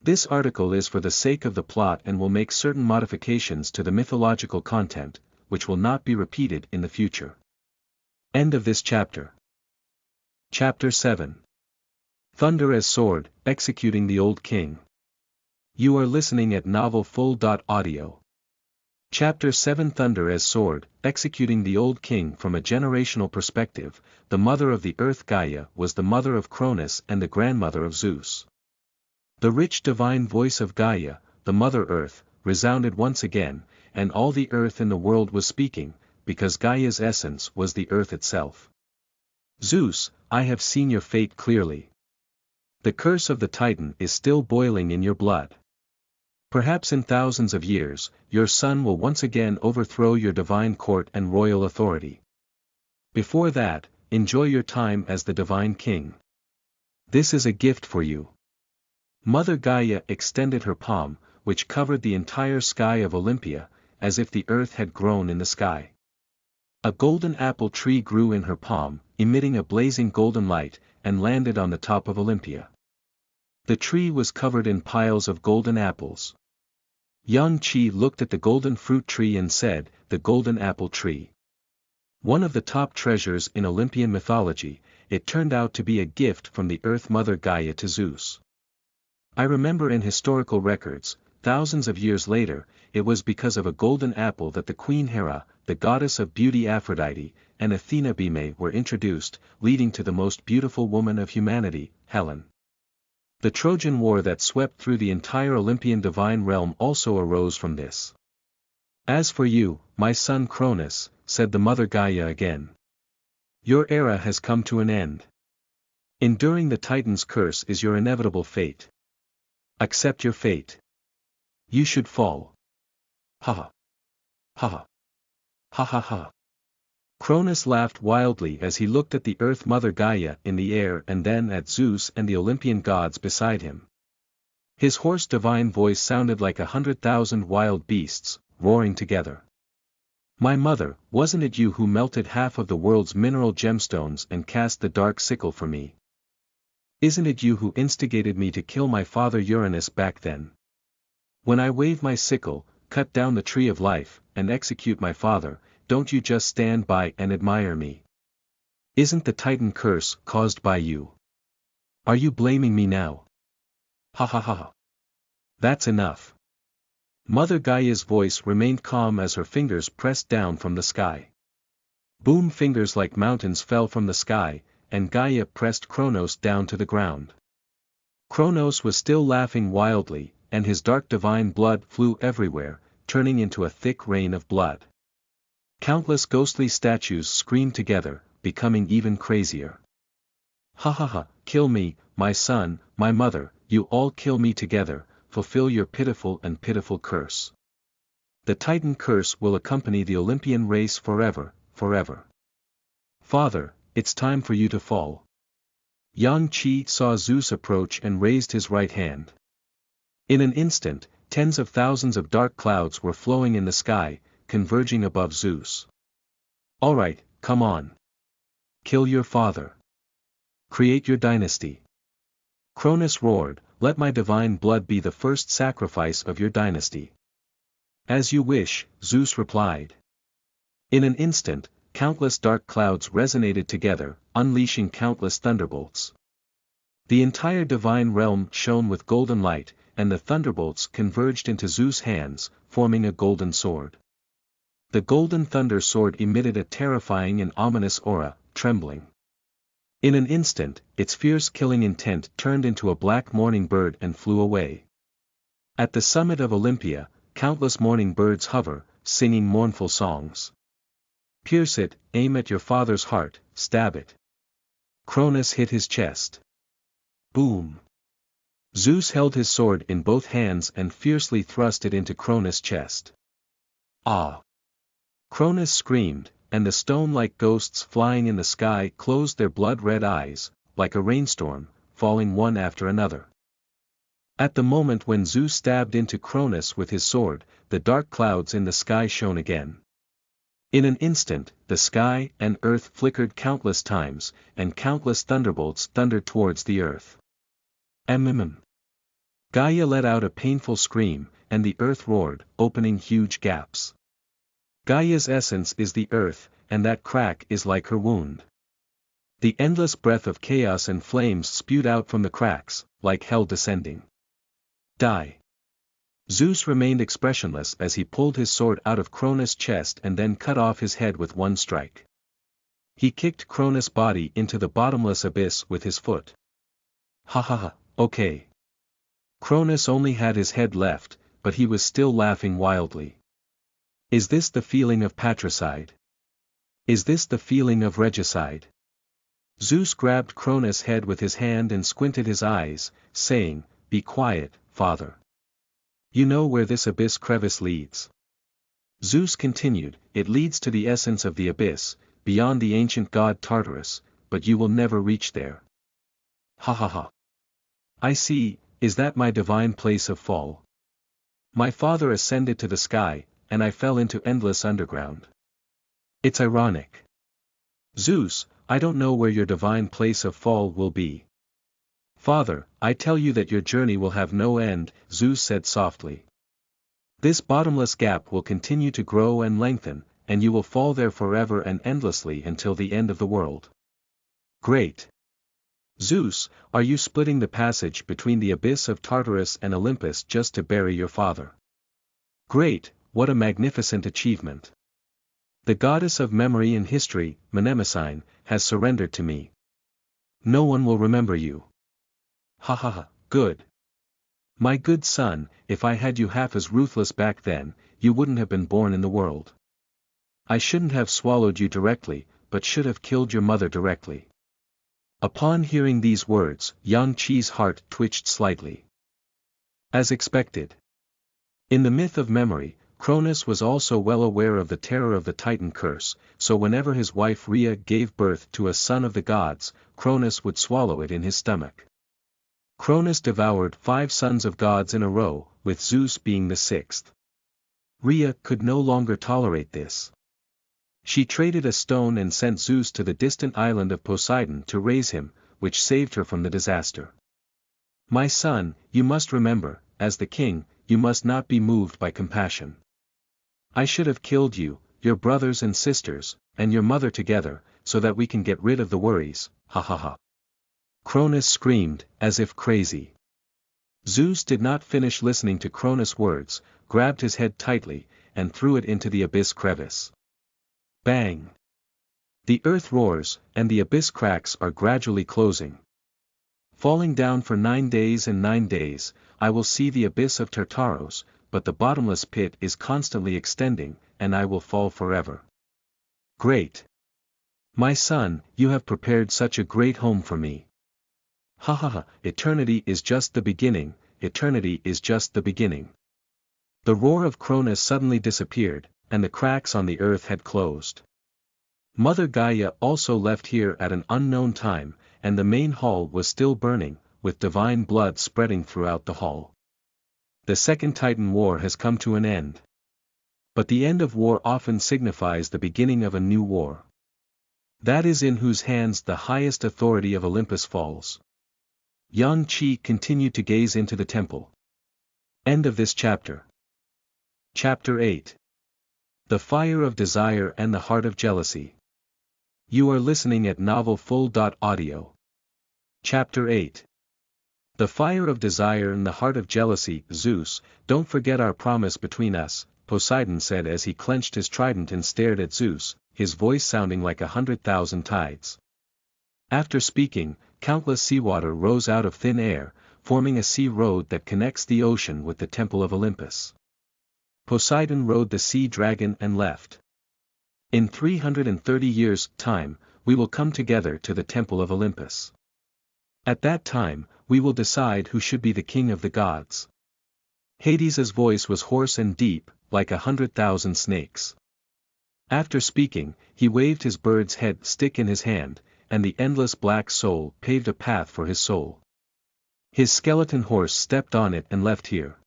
S1: This article is for the sake of the plot and will make certain modifications to the mythological content, which will not be repeated in the future. End of this chapter. Chapter 7. Thunder as Sword, Executing the Old King. You are listening at novelfull.audio. Chapter 7 Thunder as Sword, Executing the Old King. From a generational perspective, the mother of the earth Gaia was the mother of Cronus and the grandmother of Zeus. The rich divine voice of Gaia, the Mother Earth, resounded once again, and all the earth in the world was speaking, because Gaia's essence was the earth itself. Zeus, I have seen your fate clearly. The curse of the Titan is still boiling in your blood. Perhaps in thousands of years, your son will once again overthrow your divine court and royal authority. Before that, enjoy your time as the divine king. This is a gift for you. Mother Gaia extended her palm, which covered the entire sky of Olympia, as if the earth had grown in the sky. A golden apple tree grew in her palm, emitting a blazing golden light, and landed on the top of Olympia. The tree was covered in piles of golden apples. Yang Qi looked at the golden fruit tree and said, "The golden apple tree. One of the top treasures in Olympian mythology, it turned out to be a gift from the Earth Mother Gaia to Zeus. I remember in historical records, thousands of years later, it was because of a golden apple that the Queen Hera, the goddess of beauty Aphrodite, and Athena were introduced, leading to the most beautiful woman of humanity, Helen. The Trojan War that swept through the entire Olympian divine realm also arose from this. As for you, my son Cronus, said the mother Gaia again. Your era has come to an end. Enduring the Titan's curse is your inevitable fate. Accept your fate. You should fall. Ha ha. Ha ha. Ha ha ha. Cronus laughed wildly as he looked at the Earth Mother Gaia in the air and then at Zeus and the Olympian gods beside him. His hoarse divine voice sounded like 100,000 wild beasts, roaring together. My mother, wasn't it you who melted half of the world's mineral gemstones and cast the dark sickle for me? Isn't it you who instigated me to kill my father Uranus back then? When I wave my sickle, cut down the tree of life, and execute my father, don't you just stand by and admire me? Isn't the Titan curse caused by you? Are you blaming me now? Ha ha ha. That's enough. Mother Gaia's voice remained calm as her fingers pressed down from the sky. Boom, fingers like mountains fell from the sky, and Gaia pressed Kronos down to the ground. Kronos was still laughing wildly, and his dark divine blood flew everywhere, turning into a thick rain of blood. Countless ghostly statues screamed together, becoming even crazier. Ha ha ha, kill me, my son, my mother, you all kill me together, fulfill your pitiful and pitiful curse. The Titan curse will accompany the Olympian race forever, forever. Father, it's time for you to fall. Yang Qi saw Zeus approach and raised his right hand. In an instant, tens of thousands of dark clouds were flowing in the sky, converging above Zeus. All right, come on. Kill your father. Create your dynasty. Cronus roared, let my divine blood be the first sacrifice of your dynasty. As you wish, Zeus replied. In an instant, countless dark clouds resonated together, unleashing countless thunderbolts. The entire divine realm shone with golden light, and the thunderbolts converged into Zeus' hands, forming a golden sword. The golden thunder sword emitted a terrifying and ominous aura, trembling. In an instant, its fierce killing intent turned into a black mourning bird and flew away. At the summit of Olympia, countless mourning birds hover, singing mournful songs. Pierce it, aim at your father's heart, stab it. Cronus hit his chest. Boom. Zeus held his sword in both hands and fiercely thrust it into Cronus' chest. Ah! Cronus screamed, and the stone-like ghosts flying in the sky closed their blood-red eyes, like a rainstorm, falling one after another. At the moment when Zeus stabbed into Cronus with his sword, the dark clouds in the sky shone again. In an instant, the sky and earth flickered countless times, and countless thunderbolts thundered towards the earth. Gaia let out a painful scream, and the earth roared, opening huge gaps. Gaia's essence is the earth, and that crack is like her wound. The endless breath of chaos and flames spewed out from the cracks, like hell descending. Die. Zeus remained expressionless as he pulled his sword out of Cronus' chest and then cut off his head with one strike. He kicked Cronus' body into the bottomless abyss with his foot. Ha ha ha, okay. Cronus only had his head left, but he was still laughing wildly. Is this the feeling of patricide? Is this the feeling of regicide? Zeus grabbed Cronus' head with his hand and squinted his eyes, saying, Be quiet, father. You know where this abyss crevice leads. Zeus continued, It leads to the essence of the abyss, beyond the ancient god Tartarus, but you will never reach there. Ha ha ha. I see, is that my divine place of fall? My father ascended to the sky, and I fell into endless underground. It's ironic. Zeus, I don't know where your divine place of fall will be. Father, I tell you that your journey will have no end, Zeus said softly. This bottomless gap will continue to grow and lengthen, and you will fall there forever and endlessly until the end of the world. Great. Zeus, are you splitting the passage between the abyss of Tartarus and Olympus just to bury your father? Great, what a magnificent achievement. The goddess of memory and history, Mnemosyne, has surrendered to me. No one will remember you. Ha ha ha, good. My good son, if I had you half as ruthless back then, you wouldn't have been born in the world. I shouldn't have swallowed you directly, but should have killed your mother directly. Upon hearing these words, Yang Qi's heart twitched slightly. As expected. In the myth of memory, Cronus was also well aware of the terror of the Titan curse, so whenever his wife Rhea gave birth to a son of the gods, Cronus would swallow it in his stomach. Cronus devoured 5 sons of gods in a row, with Zeus being the 6th. Rhea could no longer tolerate this. She traded a stone and sent Zeus to the distant island of Poseidon to raise him, which saved her from the disaster. My son, you must remember, as the king, you must not be moved by compassion. I should have killed you, your brothers and sisters, and your mother together, so that we can get rid of the worries, ha ha ha. Cronus screamed, as if crazy. Zeus did not finish listening to Cronus' words, grabbed his head tightly, and threw it into the abyss crevice. Bang! The earth roars, and the abyss cracks are gradually closing. Falling down for 9 days and 9 days, I will see the abyss of Tartaros, but the bottomless pit is constantly extending, and I will fall forever. Great! My son, you have prepared such a great home for me. Ha ha ha, eternity is just the beginning, eternity is just the beginning. The roar of Cronus suddenly disappeared, and the cracks on the earth had closed. Mother Gaia also left here at an unknown time, and the main hall was still burning, with divine blood spreading throughout the hall. The Second Titan War has come to an end. But the end of war often signifies the beginning of a new war. That is in whose hands the highest authority of Olympus falls. Yang Qi continued to gaze into the temple. End of this chapter. Chapter 8. The Fire of Desire and the Heart of Jealousy. You are listening at novelfull.audio. Chapter 8. The Fire of Desire and the Heart of Jealousy. Zeus, don't forget our promise between us, Poseidon said as he clenched his trident and stared at Zeus, his voice sounding like 100,000 tides. After speaking, countless seawater rose out of thin air, forming a sea road that connects the ocean with the temple of Olympus. Poseidon rode the sea dragon and left. In 330 years' time, we will come together to the temple of Olympus. At that time, we will decide who should be the king of the gods. Hades's voice was hoarse and deep, like 100,000 snakes. After speaking, he waved his bird's head stick in his hand, and the endless black soul paved a path for his soul. His skeleton horse stepped on it and left here.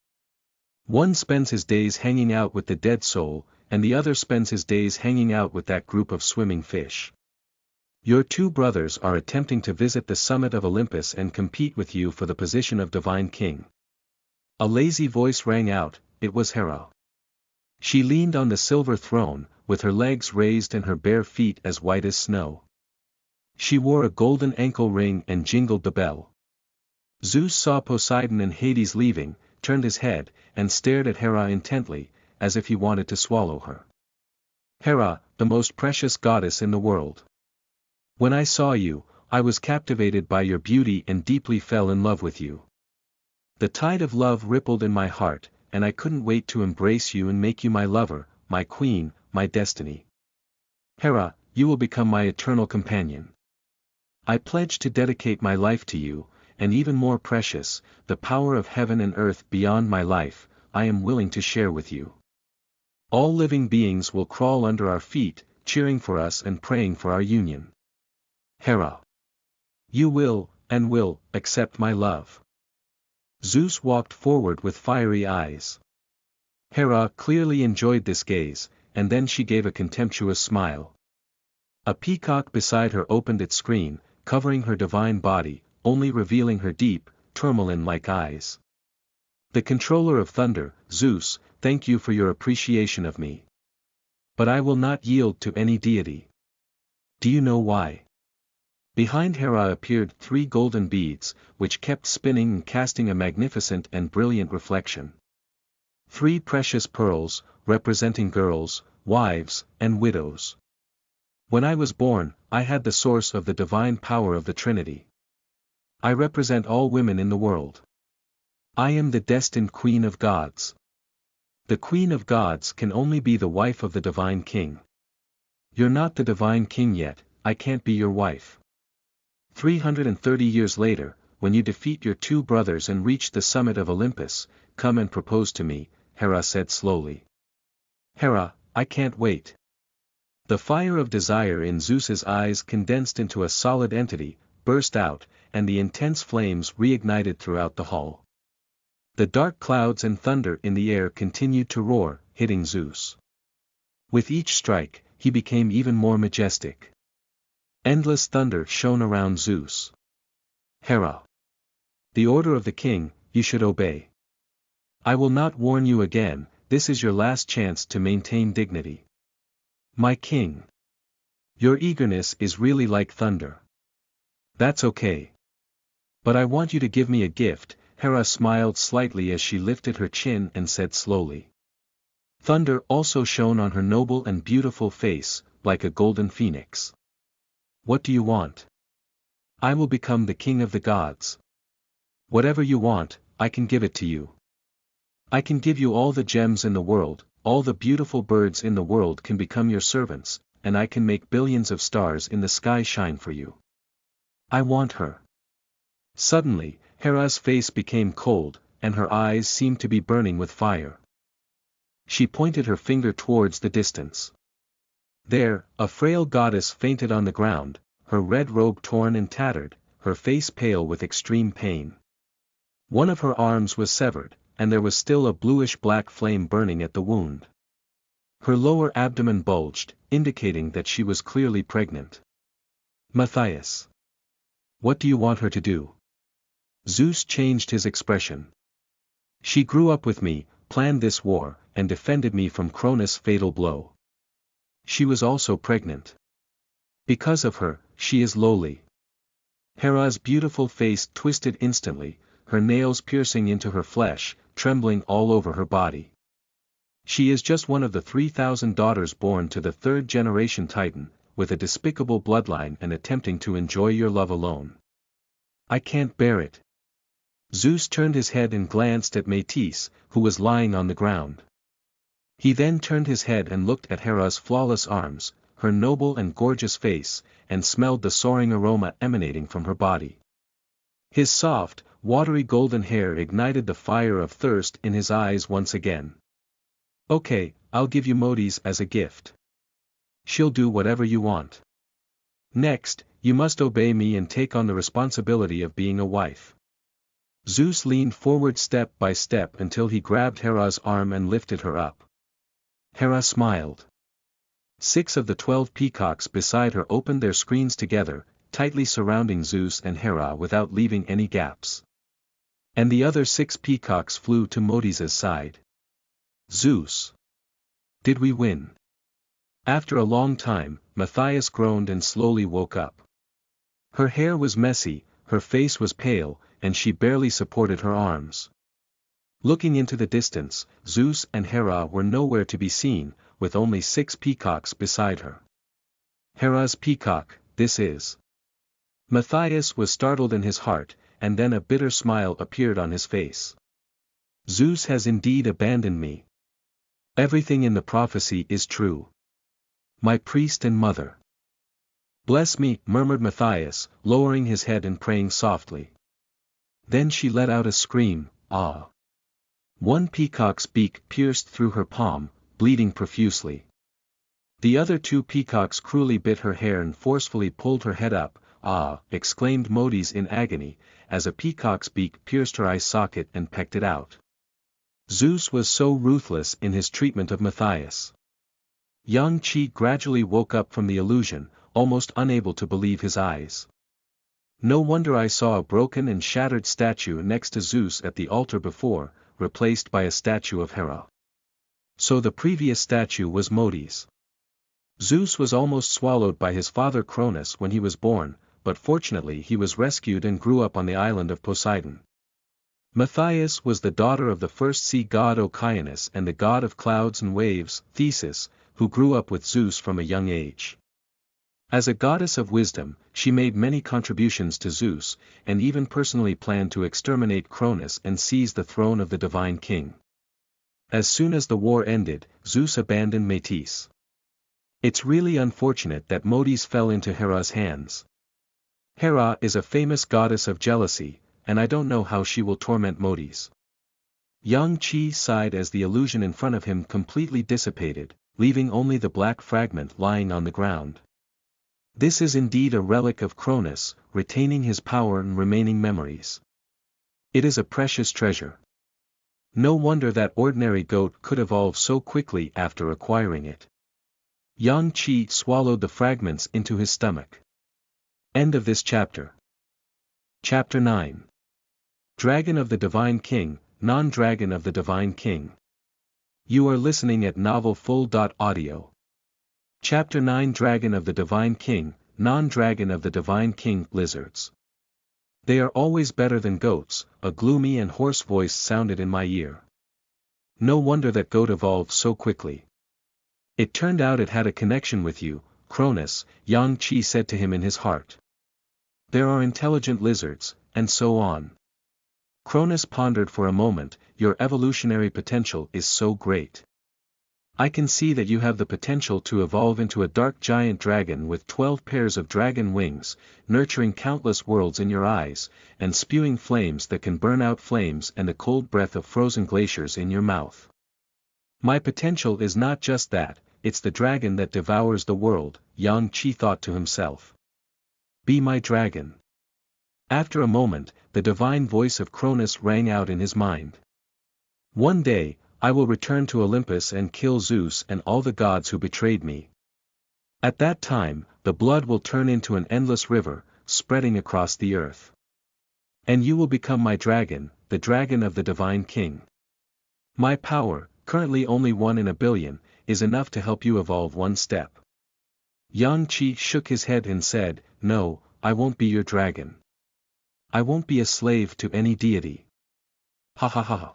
S1: One spends his days hanging out with the dead soul, and the other spends his days hanging out with that group of swimming fish. Your 2 brothers are attempting to visit the summit of Olympus and compete with you for the position of divine king. A lazy voice rang out, it was Hera. She leaned on the silver throne, with her legs raised and her bare feet as white as snow. She wore a golden ankle ring and jingled the bell. Zeus saw Poseidon and Hades leaving, turned his head, and stared at Hera intently, as if he wanted to swallow her. Hera, the most precious goddess in the world. When I saw you, I was captivated by your beauty and deeply fell in love with you. The tide of love rippled in my heart, and I couldn't wait to embrace you and make you my lover, my queen, my destiny. Hera, you will become my eternal companion. I pledge to dedicate my life to you, and even more precious, the power of heaven and earth beyond my life, I am willing to share with you. All living beings will crawl under our feet, cheering for us and praying for our union. Hera. You will, and will, accept my love. Zeus walked forward with fiery eyes. Hera clearly enjoyed this gaze, and then she gave a contemptuous smile. A peacock beside her opened its screen, covering her divine body, only revealing her deep, tourmaline-like eyes. The controller of thunder, Zeus, thank you for your appreciation of me. But I will not yield to any deity. Do you know why? Behind Hera appeared 3 golden beads, which kept spinning and casting a magnificent and brilliant reflection. 3 precious pearls, representing girls, wives, and widows. When I was born, I had the source of the divine power of the Trinity. I represent all women in the world. I am the destined Queen of Gods. The Queen of Gods can only be the wife of the Divine King. You're not the Divine King yet, I can't be your wife. 330 years later, when you defeat your two brothers and reach the summit of Olympus, come and propose to me, Hera said slowly. Hera, I can't wait. The fire of desire in Zeus's eyes condensed into a solid entity, burst out, and the intense flames reignited throughout the hall. The dark clouds and thunder in the air continued to roar, hitting Zeus. With each strike, he became even more majestic. Endless thunder shone around Zeus. Hera. The order of the king, you should obey. I will not warn you again, this is your last chance to maintain dignity. My king. Your eagerness is really like thunder. That's okay. But I want you to give me a gift. Hera smiled slightly as she lifted her chin and said slowly. Thunder also shone on her noble and beautiful face, like a golden phoenix. What do you want? I will become the king of the gods. Whatever you want, I can give it to you. I can give you all the gems in the world, all the beautiful birds in the world can become your servants, and I can make billions of stars in the sky shine for you. I want her. Suddenly, Hera's face became cold, and her eyes seemed to be burning with fire. She pointed her finger towards the distance. There, a frail goddess fainted on the ground, her red robe torn and tattered, her face pale with extreme pain. One of her arms was severed, and there was still a bluish-black flame burning at the wound. Her lower abdomen bulged, indicating that she was clearly pregnant. Matthias. What do you want her to do? Zeus changed his expression. She grew up with me, planned this war, and defended me from Cronus' fatal blow. She was also pregnant. Because of her, she is lowly. Hera's beautiful face twisted instantly, her nails piercing into her flesh, trembling all over her body. She is just one of the 3,000 daughters born to the third-generation Titan, with a despicable bloodline and attempting to enjoy your love alone. I can't bear it. Zeus turned his head and glanced at Métis, who was lying on the ground. He then turned his head and looked at Hera's flawless arms, her noble and gorgeous face, and smelled the soaring aroma emanating from her body. His soft, watery golden hair ignited the fire of thirst in his eyes once again. Okay, I'll give you Metis as a gift. She'll do whatever you want. Next, you must obey me and take on the responsibility of being a wife. Zeus leaned forward step by step until he grabbed Hera's arm and lifted her up. Hera smiled. 6 of the 12 peacocks beside her opened their screens together, tightly surrounding Zeus and Hera without leaving any gaps. And the other 6 peacocks flew to Metis' side. Zeus. Did we win? After a long time, Matthias groaned and slowly woke up. Her hair was messy, her face was pale, and she barely supported her arms. Looking into the distance, Zeus and Hera were nowhere to be seen, with only 6 peacocks beside her. Hera's peacock, this is. Matthias was startled in his heart, and then a bitter smile appeared on his face. Zeus has indeed abandoned me. Everything in the prophecy is true. My priest and mother. Bless me, murmured Matthias, lowering his head and praying softly. Then she let out a scream, ah. One peacock's beak pierced through her palm, bleeding profusely. The other 2 peacocks cruelly bit her hair and forcefully pulled her head up, ah, exclaimed Metis in agony, as a peacock's beak pierced her eye socket and pecked it out. Zeus was so ruthless in his treatment of Matthias. Yang Qi gradually woke up from the illusion, almost unable to believe his eyes. No wonder I saw a broken and shattered statue next to Zeus at the altar before, replaced by a statue of Hera. So the previous statue was Metis. Zeus was almost swallowed by his father Cronus when he was born, but fortunately he was rescued and grew up on the island of Poseidon. Matthias was the daughter of the first sea god Oceanus and the god of clouds and waves, Thesis, who grew up with Zeus from a young age. As a goddess of wisdom, she made many contributions to Zeus, and even personally planned to exterminate Cronus and seize the throne of the divine king. As soon as the war ended, Zeus abandoned Metis. It's really unfortunate that Metis fell into Hera's hands. Hera is a famous goddess of jealousy, and I don't know how she will torment Metis. Yang Qi sighed as the illusion in front of him completely dissipated, leaving only the black fragment lying on the ground. This is indeed a relic of Cronus, retaining his power and remaining memories. It is a precious treasure. No wonder that ordinary goat could evolve so quickly after acquiring it. Yang Qi swallowed the fragments into his stomach. End of this chapter. Chapter 9. Dragon of the Divine King, Non-Dragon of the Divine King. You are listening at novelfull.audio. Chapter 9 Dragon of the Divine King, Non-Dragon of the Divine King. Lizards. They are always better than goats, a gloomy and hoarse voice sounded in my ear. No wonder that goat evolved so quickly. It turned out it had a connection with you, Cronus, Yang Qi said to him in his heart. There are intelligent lizards, and so on. Cronus pondered for a moment, your evolutionary potential is so great. I can see that you have the potential to evolve into a dark giant dragon with 12 pairs of dragon wings, nurturing countless worlds in your eyes, and spewing flames that can burn out flames and the cold breath of frozen glaciers in your mouth. My potential is not just that, it's the dragon that devours the world, Yang Qi thought to himself. Be my dragon. After a moment, the divine voice of Cronus rang out in his mind. One day, I will return to Olympus and kill Zeus and all the gods who betrayed me. At that time, the blood will turn into an endless river, spreading across the earth. And you will become my dragon, the dragon of the divine king. My power, currently only 1 in a billion, is enough to help you evolve one step. Yang Qi shook his head and said, No, I won't be your dragon. I won't be a slave to any deity. Ha ha ha ha.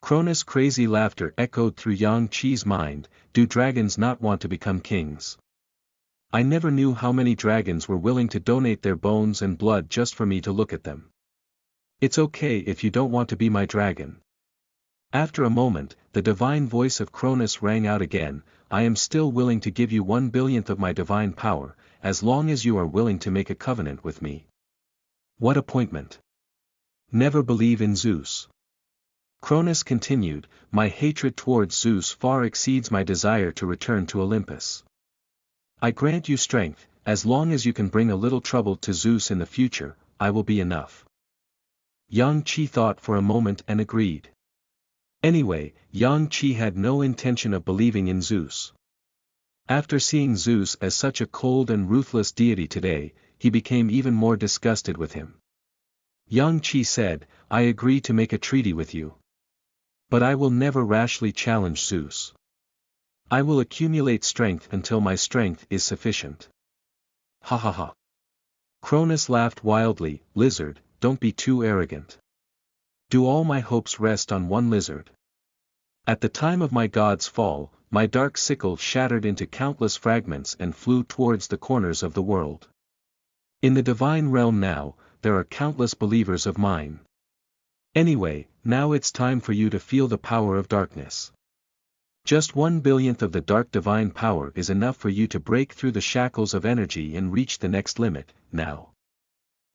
S1: Cronus' crazy laughter echoed through Yang Qi's mind. Do dragons not want to become kings? I never knew how many dragons were willing to donate their bones and blood just for me to look at them. It's okay if you don't want to be my dragon. After a moment, the divine voice of Cronus rang out again, I am still willing to give you 1/1000th of my divine power, as long as you are willing to make a covenant with me. What appointment? Never believe in Zeus. Cronus continued, my hatred towards Zeus far exceeds my desire to return to Olympus. I grant you strength, as long as you can bring a little trouble to Zeus in the future, I will be enough. Yang Qi thought for a moment and agreed. Anyway, Yang Qi had no intention of believing in Zeus. After seeing Zeus as such a cold and ruthless deity today, he became even more disgusted with him. Yang Qi said, I agree to make a treaty with you. But I will never rashly challenge Zeus. I will accumulate strength until my strength is sufficient. Ha ha ha. Cronus laughed wildly, Lizard, don't be too arrogant. Do all my hopes rest on one lizard? At the time of my god's fall, my dark sickle shattered into countless fragments and flew towards the corners of the world. In the divine realm now, there are countless believers of mine. Anyway, now it's time for you to feel the power of darkness. Just 1/1000th of the dark divine power is enough for you to break through the shackles of energy and reach the next limit, now.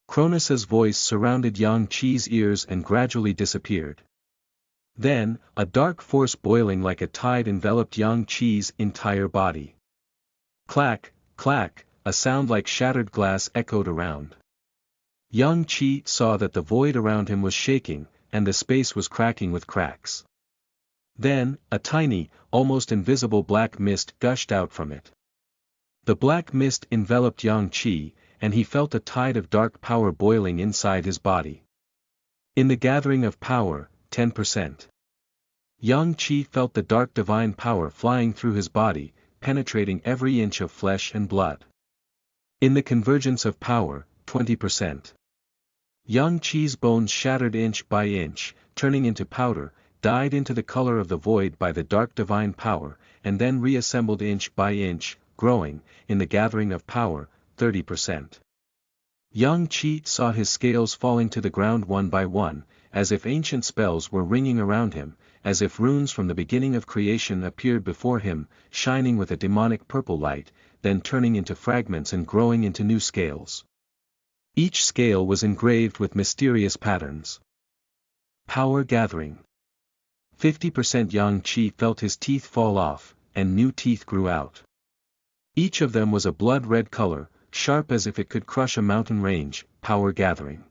S1: Cronus's voice surrounded Yang Qi's ears and gradually disappeared. Then, a dark force boiling like a tide enveloped Yang Qi's entire body. Clack, clack, a sound like shattered glass echoed around. Yang Qi saw that the void around him was shaking, and the space was cracking with cracks. Then, a tiny, almost invisible black mist gushed out from it. The black mist enveloped Yang Qi, and he felt a tide of dark power boiling inside his body. In the gathering of power, 10%. Yang Qi felt the dark divine power flying through his body, penetrating every inch of flesh and blood. In the convergence of power, 20%. Young Chi's bones shattered inch by inch, turning into powder, dyed into the color of the void by the dark divine power, and then reassembled inch by inch, growing, in the gathering of power, 30%. Young Chi saw his scales falling to the ground one by one, as if ancient spells were ringing around him, as if runes from the beginning of creation appeared before him, shining with a demonic purple light, then turning into fragments and growing into new scales. Each scale was engraved with mysterious patterns. Power gathering. 50% Young Chi felt his teeth fall off, and new teeth grew out. Each of them was a blood-red color, sharp as if it could crush a mountain range. Power gathering.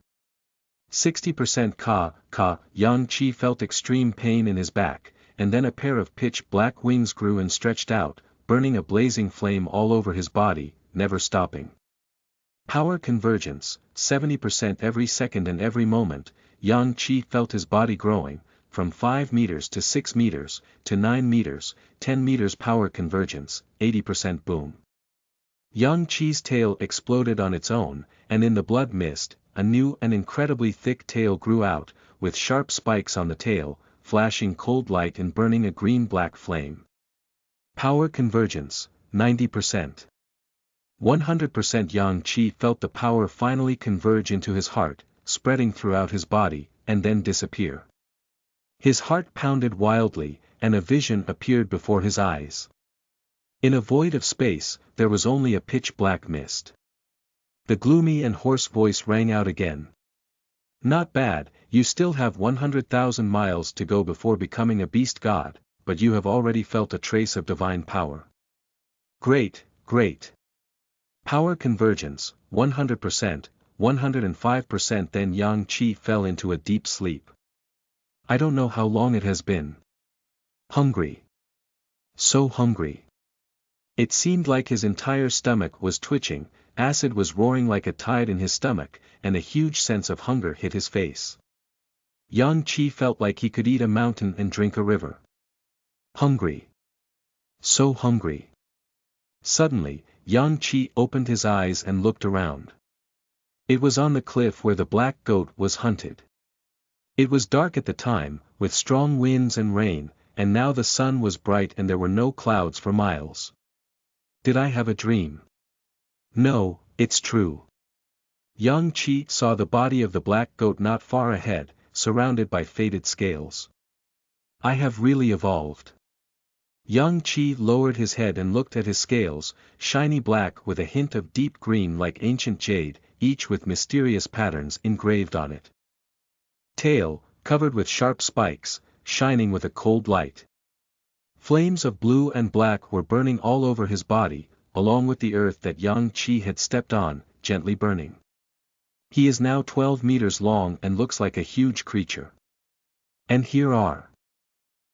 S1: 60% Ka, Young Chi felt extreme pain in his back, and then a pair of pitch-black wings grew and stretched out, burning a blazing flame all over his body, never stopping. Power convergence, 70% every second and every moment. Young Chi felt his body growing, from 5 meters to 6 meters, to 9 meters, 10 meters. Power convergence, 80% boom. Young Chi's tail exploded on its own, and in the blood mist, a new and incredibly thick tail grew out, with sharp spikes on the tail, flashing cold light and burning a green-black flame. Power convergence, 90%. 100% Young Chi felt the power finally converge into his heart, spreading throughout his body, and then disappear. His heart pounded wildly, and a vision appeared before his eyes. In a void of space, there was only a pitch-black mist. The gloomy and hoarse voice rang out again. Not bad, you still have 100,000 miles to go before becoming a beast god, but you have already felt a trace of divine power. Great, great. Power convergence, 100%, 105%. Then Young Chi fell into a deep sleep. I don't know how long it has been. Hungry. So hungry. It seemed like his entire stomach was twitching, acid was roaring like a tide in his stomach, and a huge sense of hunger hit his face. Young Chi felt like he could eat a mountain and drink a river. Hungry. So hungry. Suddenly, Young Chi opened his eyes and looked around. It was on the cliff where the black goat was hunted. It was dark at the time, with strong winds and rain, and now the sun was bright and there were no clouds for miles. Did I have a dream? No, it's true. Young Chi saw the body of the black goat not far ahead, surrounded by faded scales. I have really evolved. Young Chi lowered his head and looked at his scales, shiny black with a hint of deep green like ancient jade, each with mysterious patterns engraved on it. Tail, covered with sharp spikes, shining with a cold light. Flames of blue and black were burning all over his body, along with the earth that Young Chi had stepped on, gently burning. He is now 12 meters long and looks like a huge creature. And here are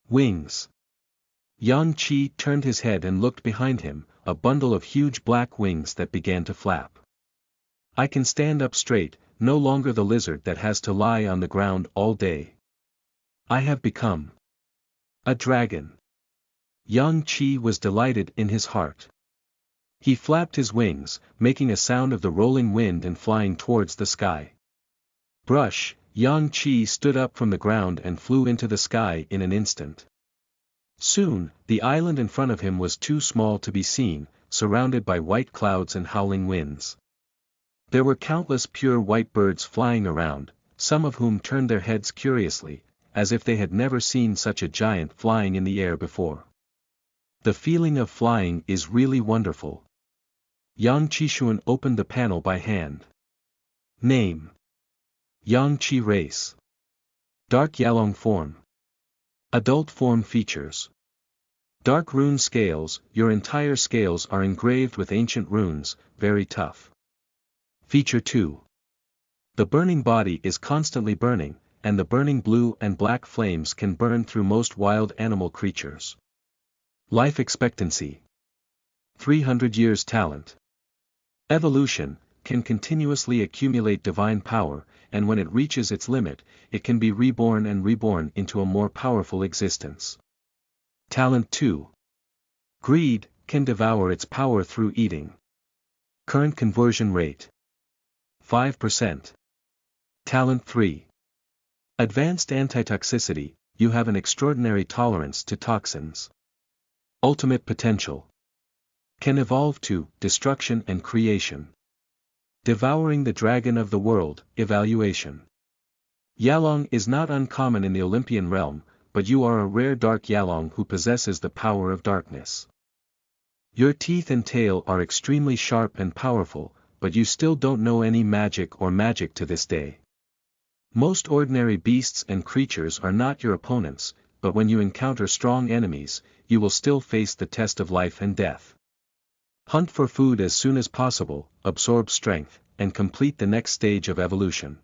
S1: wings. Young Chi turned his head and looked behind him, a bundle of huge black wings that began to flap. I can stand up straight, no longer the lizard that has to lie on the ground all day. I have become a dragon. Young Chi was delighted in his heart. He flapped his wings, making a sound of the rolling wind and flying towards the sky. Brush, Young Chi stood up from the ground and flew into the sky in an instant. Soon, the island in front of him was too small to be seen, surrounded by white clouds and howling winds. There were countless pure white birds flying around, some of whom turned their heads curiously, as if they had never seen such a giant flying in the air before. The feeling of flying is really wonderful. Yang Qixuan opened the panel by hand. Name. Yang Qi race. Dark Yalong form. Adult form features. Dark rune scales, your entire scales are engraved with ancient runes, very tough. Feature 2. The burning body is constantly burning, and the burning blue and black flames can burn through most wild animal creatures. Life expectancy. 300 years. Talent. Evolution, can continuously accumulate divine power, and when it reaches its limit, it can be reborn and reborn into a more powerful existence. Talent 2. Greed, can devour its power through eating. Current conversion rate. 5%. Talent 3. Advanced antitoxicity, you have an extraordinary tolerance to toxins. Ultimate potential. Can evolve to destruction and creation. Devouring the dragon of the world, evaluation. Yalong is not uncommon in the Olympian realm, but you are a rare dark Yalong who possesses the power of darkness. Your teeth and tail are extremely sharp and powerful, but you still don't know any magic to this day. Most ordinary beasts and creatures are not your opponents, but when you encounter strong enemies, you will still face the test of life and death. Hunt for food as soon as possible, absorb strength, and complete the next stage of evolution.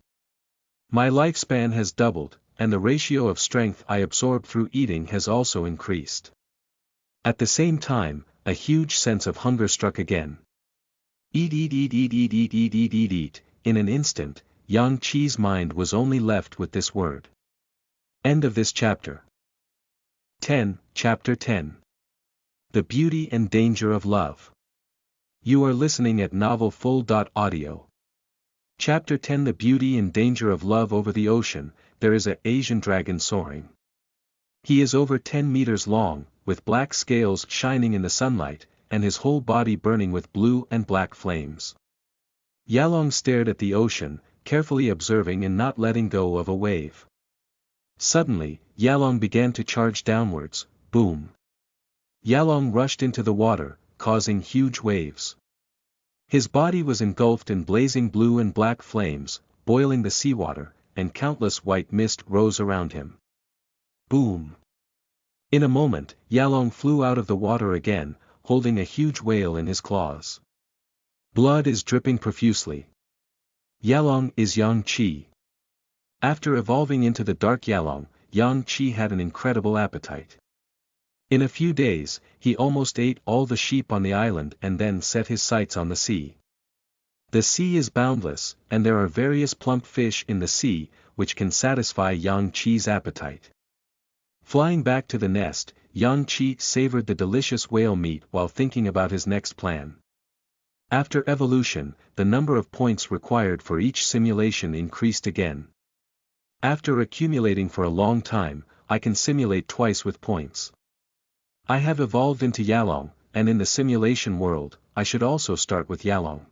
S1: My lifespan has doubled, and the ratio of strength I absorb through eating has also increased. At the same time, a huge sense of hunger struck again. Eat. In an instant, Yang Qi's mind was only left with this word. End of this chapter. 10. Chapter 10. The Beauty and Danger of Love. You are listening at novelfull.audio. Chapter 10. The Beauty and Danger of Love. Over the ocean, there is an Asian dragon soaring. He is over 10 meters long, with black scales shining in the sunlight, and his whole body burning with blue and black flames. Yalong stared at the ocean, carefully observing and not letting go of a wave. Suddenly, Yalong began to charge downwards, boom. Yalong rushed into the water, causing huge waves. His body was engulfed in blazing blue and black flames, boiling the seawater, and countless white mist rose around him. Boom! In a moment, Yalong flew out of the water again, holding a huge whale in his claws. Blood is dripping profusely. Yalong is Yang Qi. After evolving into the dark Yalong, Yang Qi had an incredible appetite. In a few days, he almost ate all the sheep on the island and then set his sights on the sea. The sea is boundless, and there are various plump fish in the sea, which can satisfy Yang Qi's appetite. Flying back to the nest, Yang Qi savored the delicious whale meat while thinking about his next plan. After evolution, the number of points required for each simulation increased again. After accumulating for a long time, I can simulate twice with points. I have evolved into Yalong, and in the simulation world, I should also start with Yalong.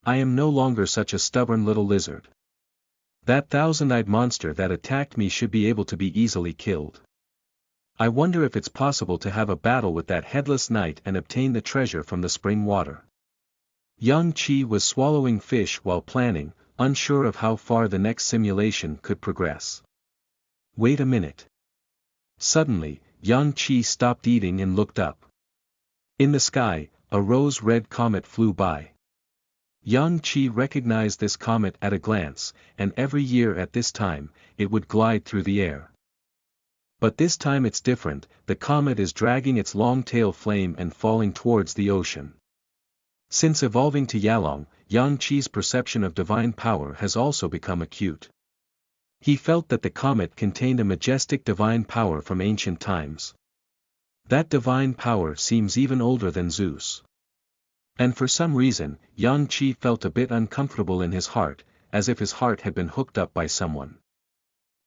S1: I am no longer such a stubborn little lizard. That thousand-eyed monster that attacked me should be able to be easily killed. I wonder if it's possible to have a battle with that headless knight and obtain the treasure from the spring water. Yang Qi was swallowing fish while planning, unsure of how far the next simulation could progress. Wait a minute. Suddenly, Yang Qi stopped eating and looked up. In the sky, a rose-red comet flew by. Yang Qi recognized this comet at a glance, and every year at this time, it would glide through the air. But this time it's different, the comet is dragging its long tail flame and falling towards the ocean. Since evolving to Yalong, Yang Qi's perception of divine power has also become acute. He felt that the comet contained a majestic divine power from ancient times. That divine power seems even older than Zeus. And for some reason, Yang Qi felt a bit uncomfortable in his heart, as if his heart had been hooked up by someone.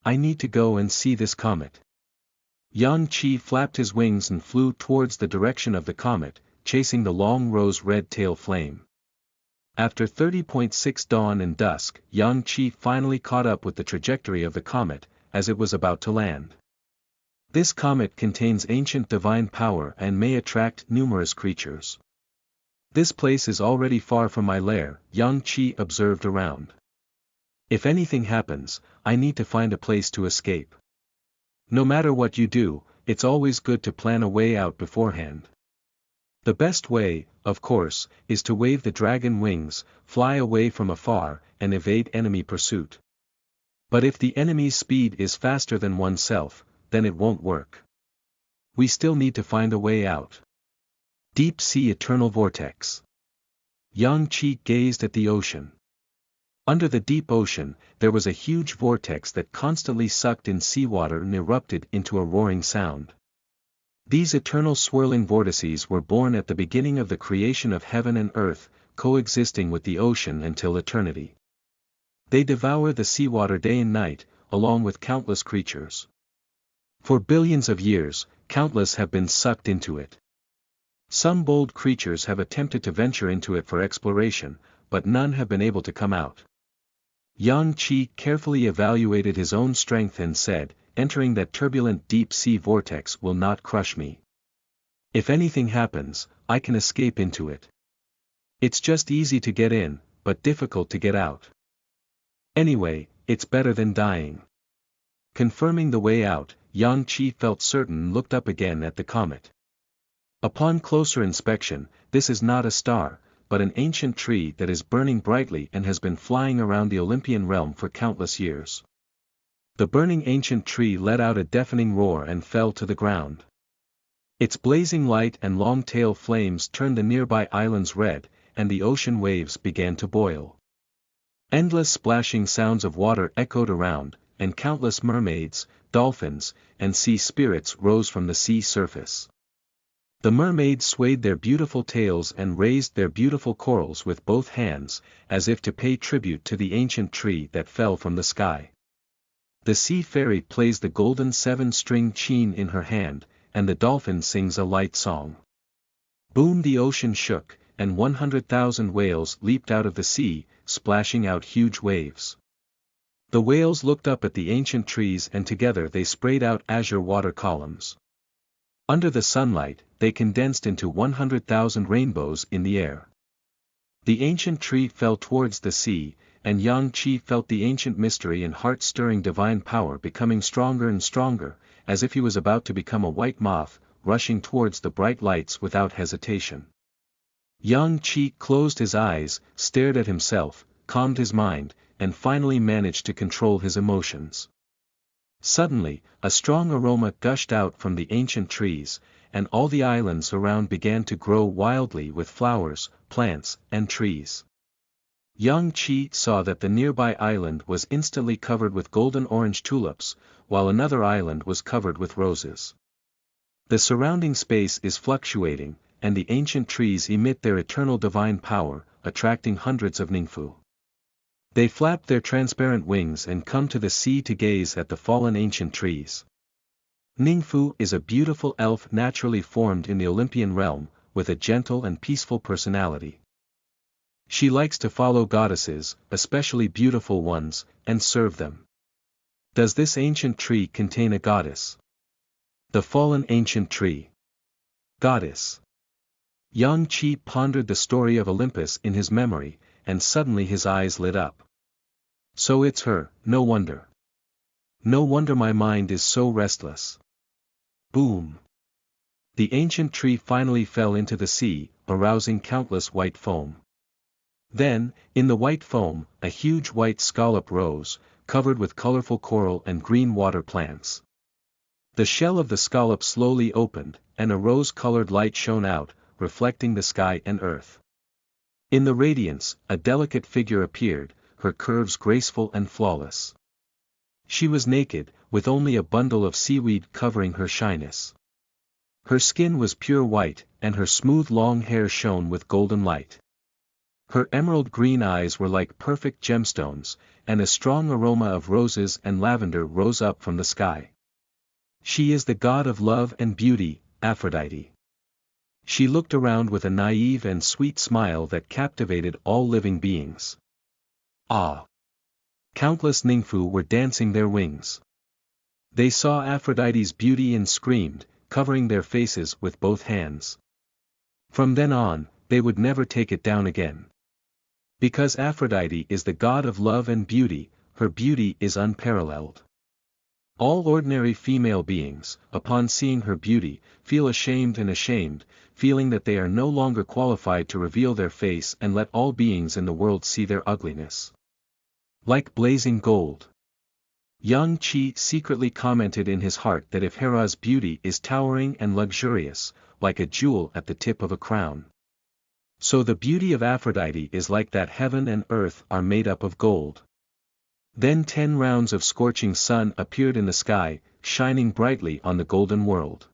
S1: I need to go and see this comet. Yang Qi flapped his wings and flew towards the direction of the comet, chasing the long rose-red tail flame. After 30.6 dawn and dusk, Yang Qi finally caught up with the trajectory of the comet, as it was about to land. This comet contains ancient divine power and may attract numerous creatures. This place is already far from my lair, Yang Qi observed around. If anything happens, I need to find a place to escape. No matter what you do, it's always good to plan a way out beforehand. The best way, of course, is to wave the dragon wings, fly away from afar, and evade enemy pursuit. But if the enemy's speed is faster than oneself, then it won't work. We still need to find a way out. Deep Sea Eternal Vortex. Yang Qi gazed at the ocean. Under the deep ocean, there was a huge vortex that constantly sucked in seawater and erupted into a roaring sound. These eternal swirling vortices were born at the beginning of the creation of heaven and earth, coexisting with the ocean until eternity. They devour the seawater day and night, along with countless creatures. For billions of years, countless have been sucked into it. Some bold creatures have attempted to venture into it for exploration, but none have been able to come out. Yang Qi carefully evaluated his own strength and said, "Entering that turbulent deep sea vortex will not crush me. If anything happens, I can escape into it. It's just easy to get in, but difficult to get out. Anyway, it's better than dying." Confirming the way out, Yang Qi felt certain and looked up again at the comet. Upon closer inspection, this is not a star, but an ancient tree that is burning brightly and has been flying around the Olympian realm for countless years. The burning ancient tree let out a deafening roar and fell to the ground. Its blazing light and long-tail flames turned the nearby islands red, and the ocean waves began to boil. Endless splashing sounds of water echoed around, and countless mermaids, dolphins, and sea spirits rose from the sea surface. The mermaids swayed their beautiful tails and raised their beautiful corals with both hands, as if to pay tribute to the ancient tree that fell from the sky. The sea fairy plays the golden 7-string chain in her hand, and the dolphin sings a light song. Boom! The ocean shook, and 100,000 whales leaped out of the sea, splashing out huge waves. The whales looked up at the ancient trees and together they sprayed out azure water columns. Under the sunlight, they condensed into 100,000 rainbows in the air. The ancient tree fell towards the sea, and Yang Qi felt the ancient mystery and heart-stirring divine power becoming stronger and stronger, as if he was about to become a white moth, rushing towards the bright lights without hesitation. Yang Qi closed his eyes, stared at himself, calmed his mind, and finally managed to control his emotions. Suddenly, a strong aroma gushed out from the ancient trees, and all the islands around began to grow wildly with flowers, plants, and trees. Yang Qi saw that the nearby island was instantly covered with golden orange tulips, while another island was covered with roses. The surrounding space is fluctuating, and the ancient trees emit their eternal divine power, attracting hundreds of nymphu. They flap their transparent wings and come to the sea to gaze at the fallen ancient trees. Nymphu is a beautiful elf naturally formed in the Olympian realm, with a gentle and peaceful personality. She likes to follow goddesses, especially beautiful ones, and serve them. Does this ancient tree contain a goddess? The fallen ancient tree. Goddess. Yang Qi pondered the story of Olympus in his memory, and suddenly his eyes lit up. So it's her, no wonder. No wonder my mind is so restless. Boom! The ancient tree finally fell into the sea, arousing countless white foam. Then, in the white foam, a huge white scallop rose, covered with colorful coral and green water plants. The shell of the scallop slowly opened, and a rose-colored light shone out, reflecting the sky and earth. In the radiance, a delicate figure appeared, her curves graceful and flawless. She was naked, with only a bundle of seaweed covering her shyness. Her skin was pure white, and her smooth long hair shone with golden light. Her emerald green eyes were like perfect gemstones, and a strong aroma of roses and lavender rose up from the sky. She is the god of love and beauty, Aphrodite. She looked around with a naive and sweet smile that captivated all living beings. Ah! Countless nymphu were dancing their wings. They saw Aphrodite's beauty and screamed, covering their faces with both hands. From then on, they would never take it down again. Because Aphrodite is the god of love and beauty, her beauty is unparalleled. All ordinary female beings, upon seeing her beauty, feel ashamed, feeling that they are no longer qualified to reveal their face and let all beings in the world see their ugliness. Like blazing gold. Yang Qi secretly commented in his heart that if Hera's beauty is towering and luxurious, like a jewel at the tip of a crown, so the beauty of Aphrodite is like that heaven and earth are made up of gold. Then 10 rounds of scorching sun appeared in the sky, shining brightly on the golden world.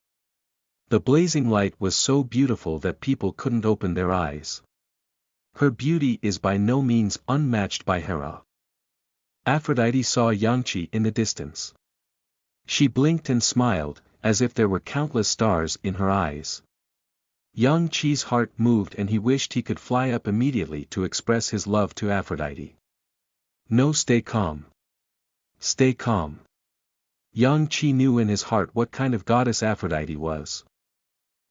S1: The blazing light was so beautiful that people couldn't open their eyes. Her beauty is by no means unmatched by Hera. Aphrodite saw Yangchi in the distance. She blinked and smiled, as if there were countless stars in her eyes. Yangchi's heart moved and he wished he could fly up immediately to express his love to Aphrodite. No, stay calm. Stay calm. Yangchi knew in his heart what kind of goddess Aphrodite was.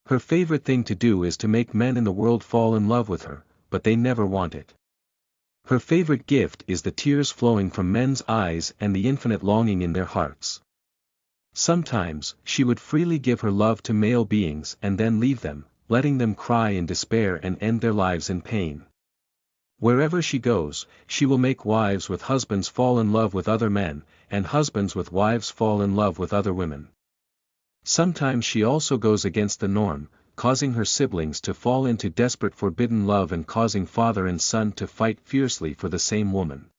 S1: Her favorite thing to do is to make men in the world fall in love with her, but they never want it. Her favorite gift is the tears flowing from men's eyes and the infinite longing in their hearts. Sometimes, she would freely give her love to male beings and then leave them, letting them cry in despair and end their lives in pain. Wherever she goes, she will make wives with husbands fall in love with other men, and husbands with wives fall in love with other women. Sometimes she also goes against the norm, causing her siblings to fall into desperate forbidden love and causing father and son to fight fiercely for the same woman.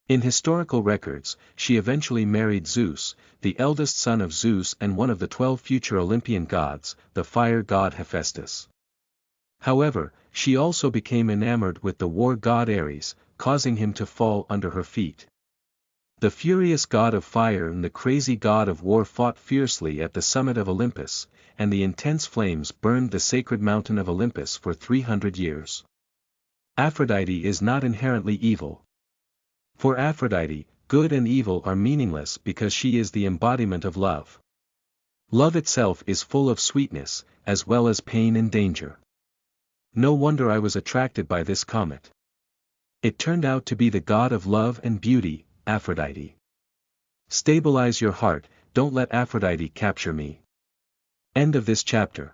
S1: In historical records, she eventually married Zeus, the eldest son of Zeus and one of the 12 future Olympian gods, the fire god Hephaestus. However, she also became enamored with the war god Ares, causing him to fall under her feet. The furious god of fire and the crazy god of war fought fiercely at the summit of Olympus, and the intense flames burned the sacred mountain of Olympus for 300 years. Aphrodite is not inherently evil. For Aphrodite, good and evil are meaningless because she is the embodiment of love. Love itself is full of sweetness, as well as pain and danger. No wonder I was attracted by this comet. It turned out to be the god of love and beauty, Aphrodite. Stabilize your heart, don't let Aphrodite capture me. End of this chapter.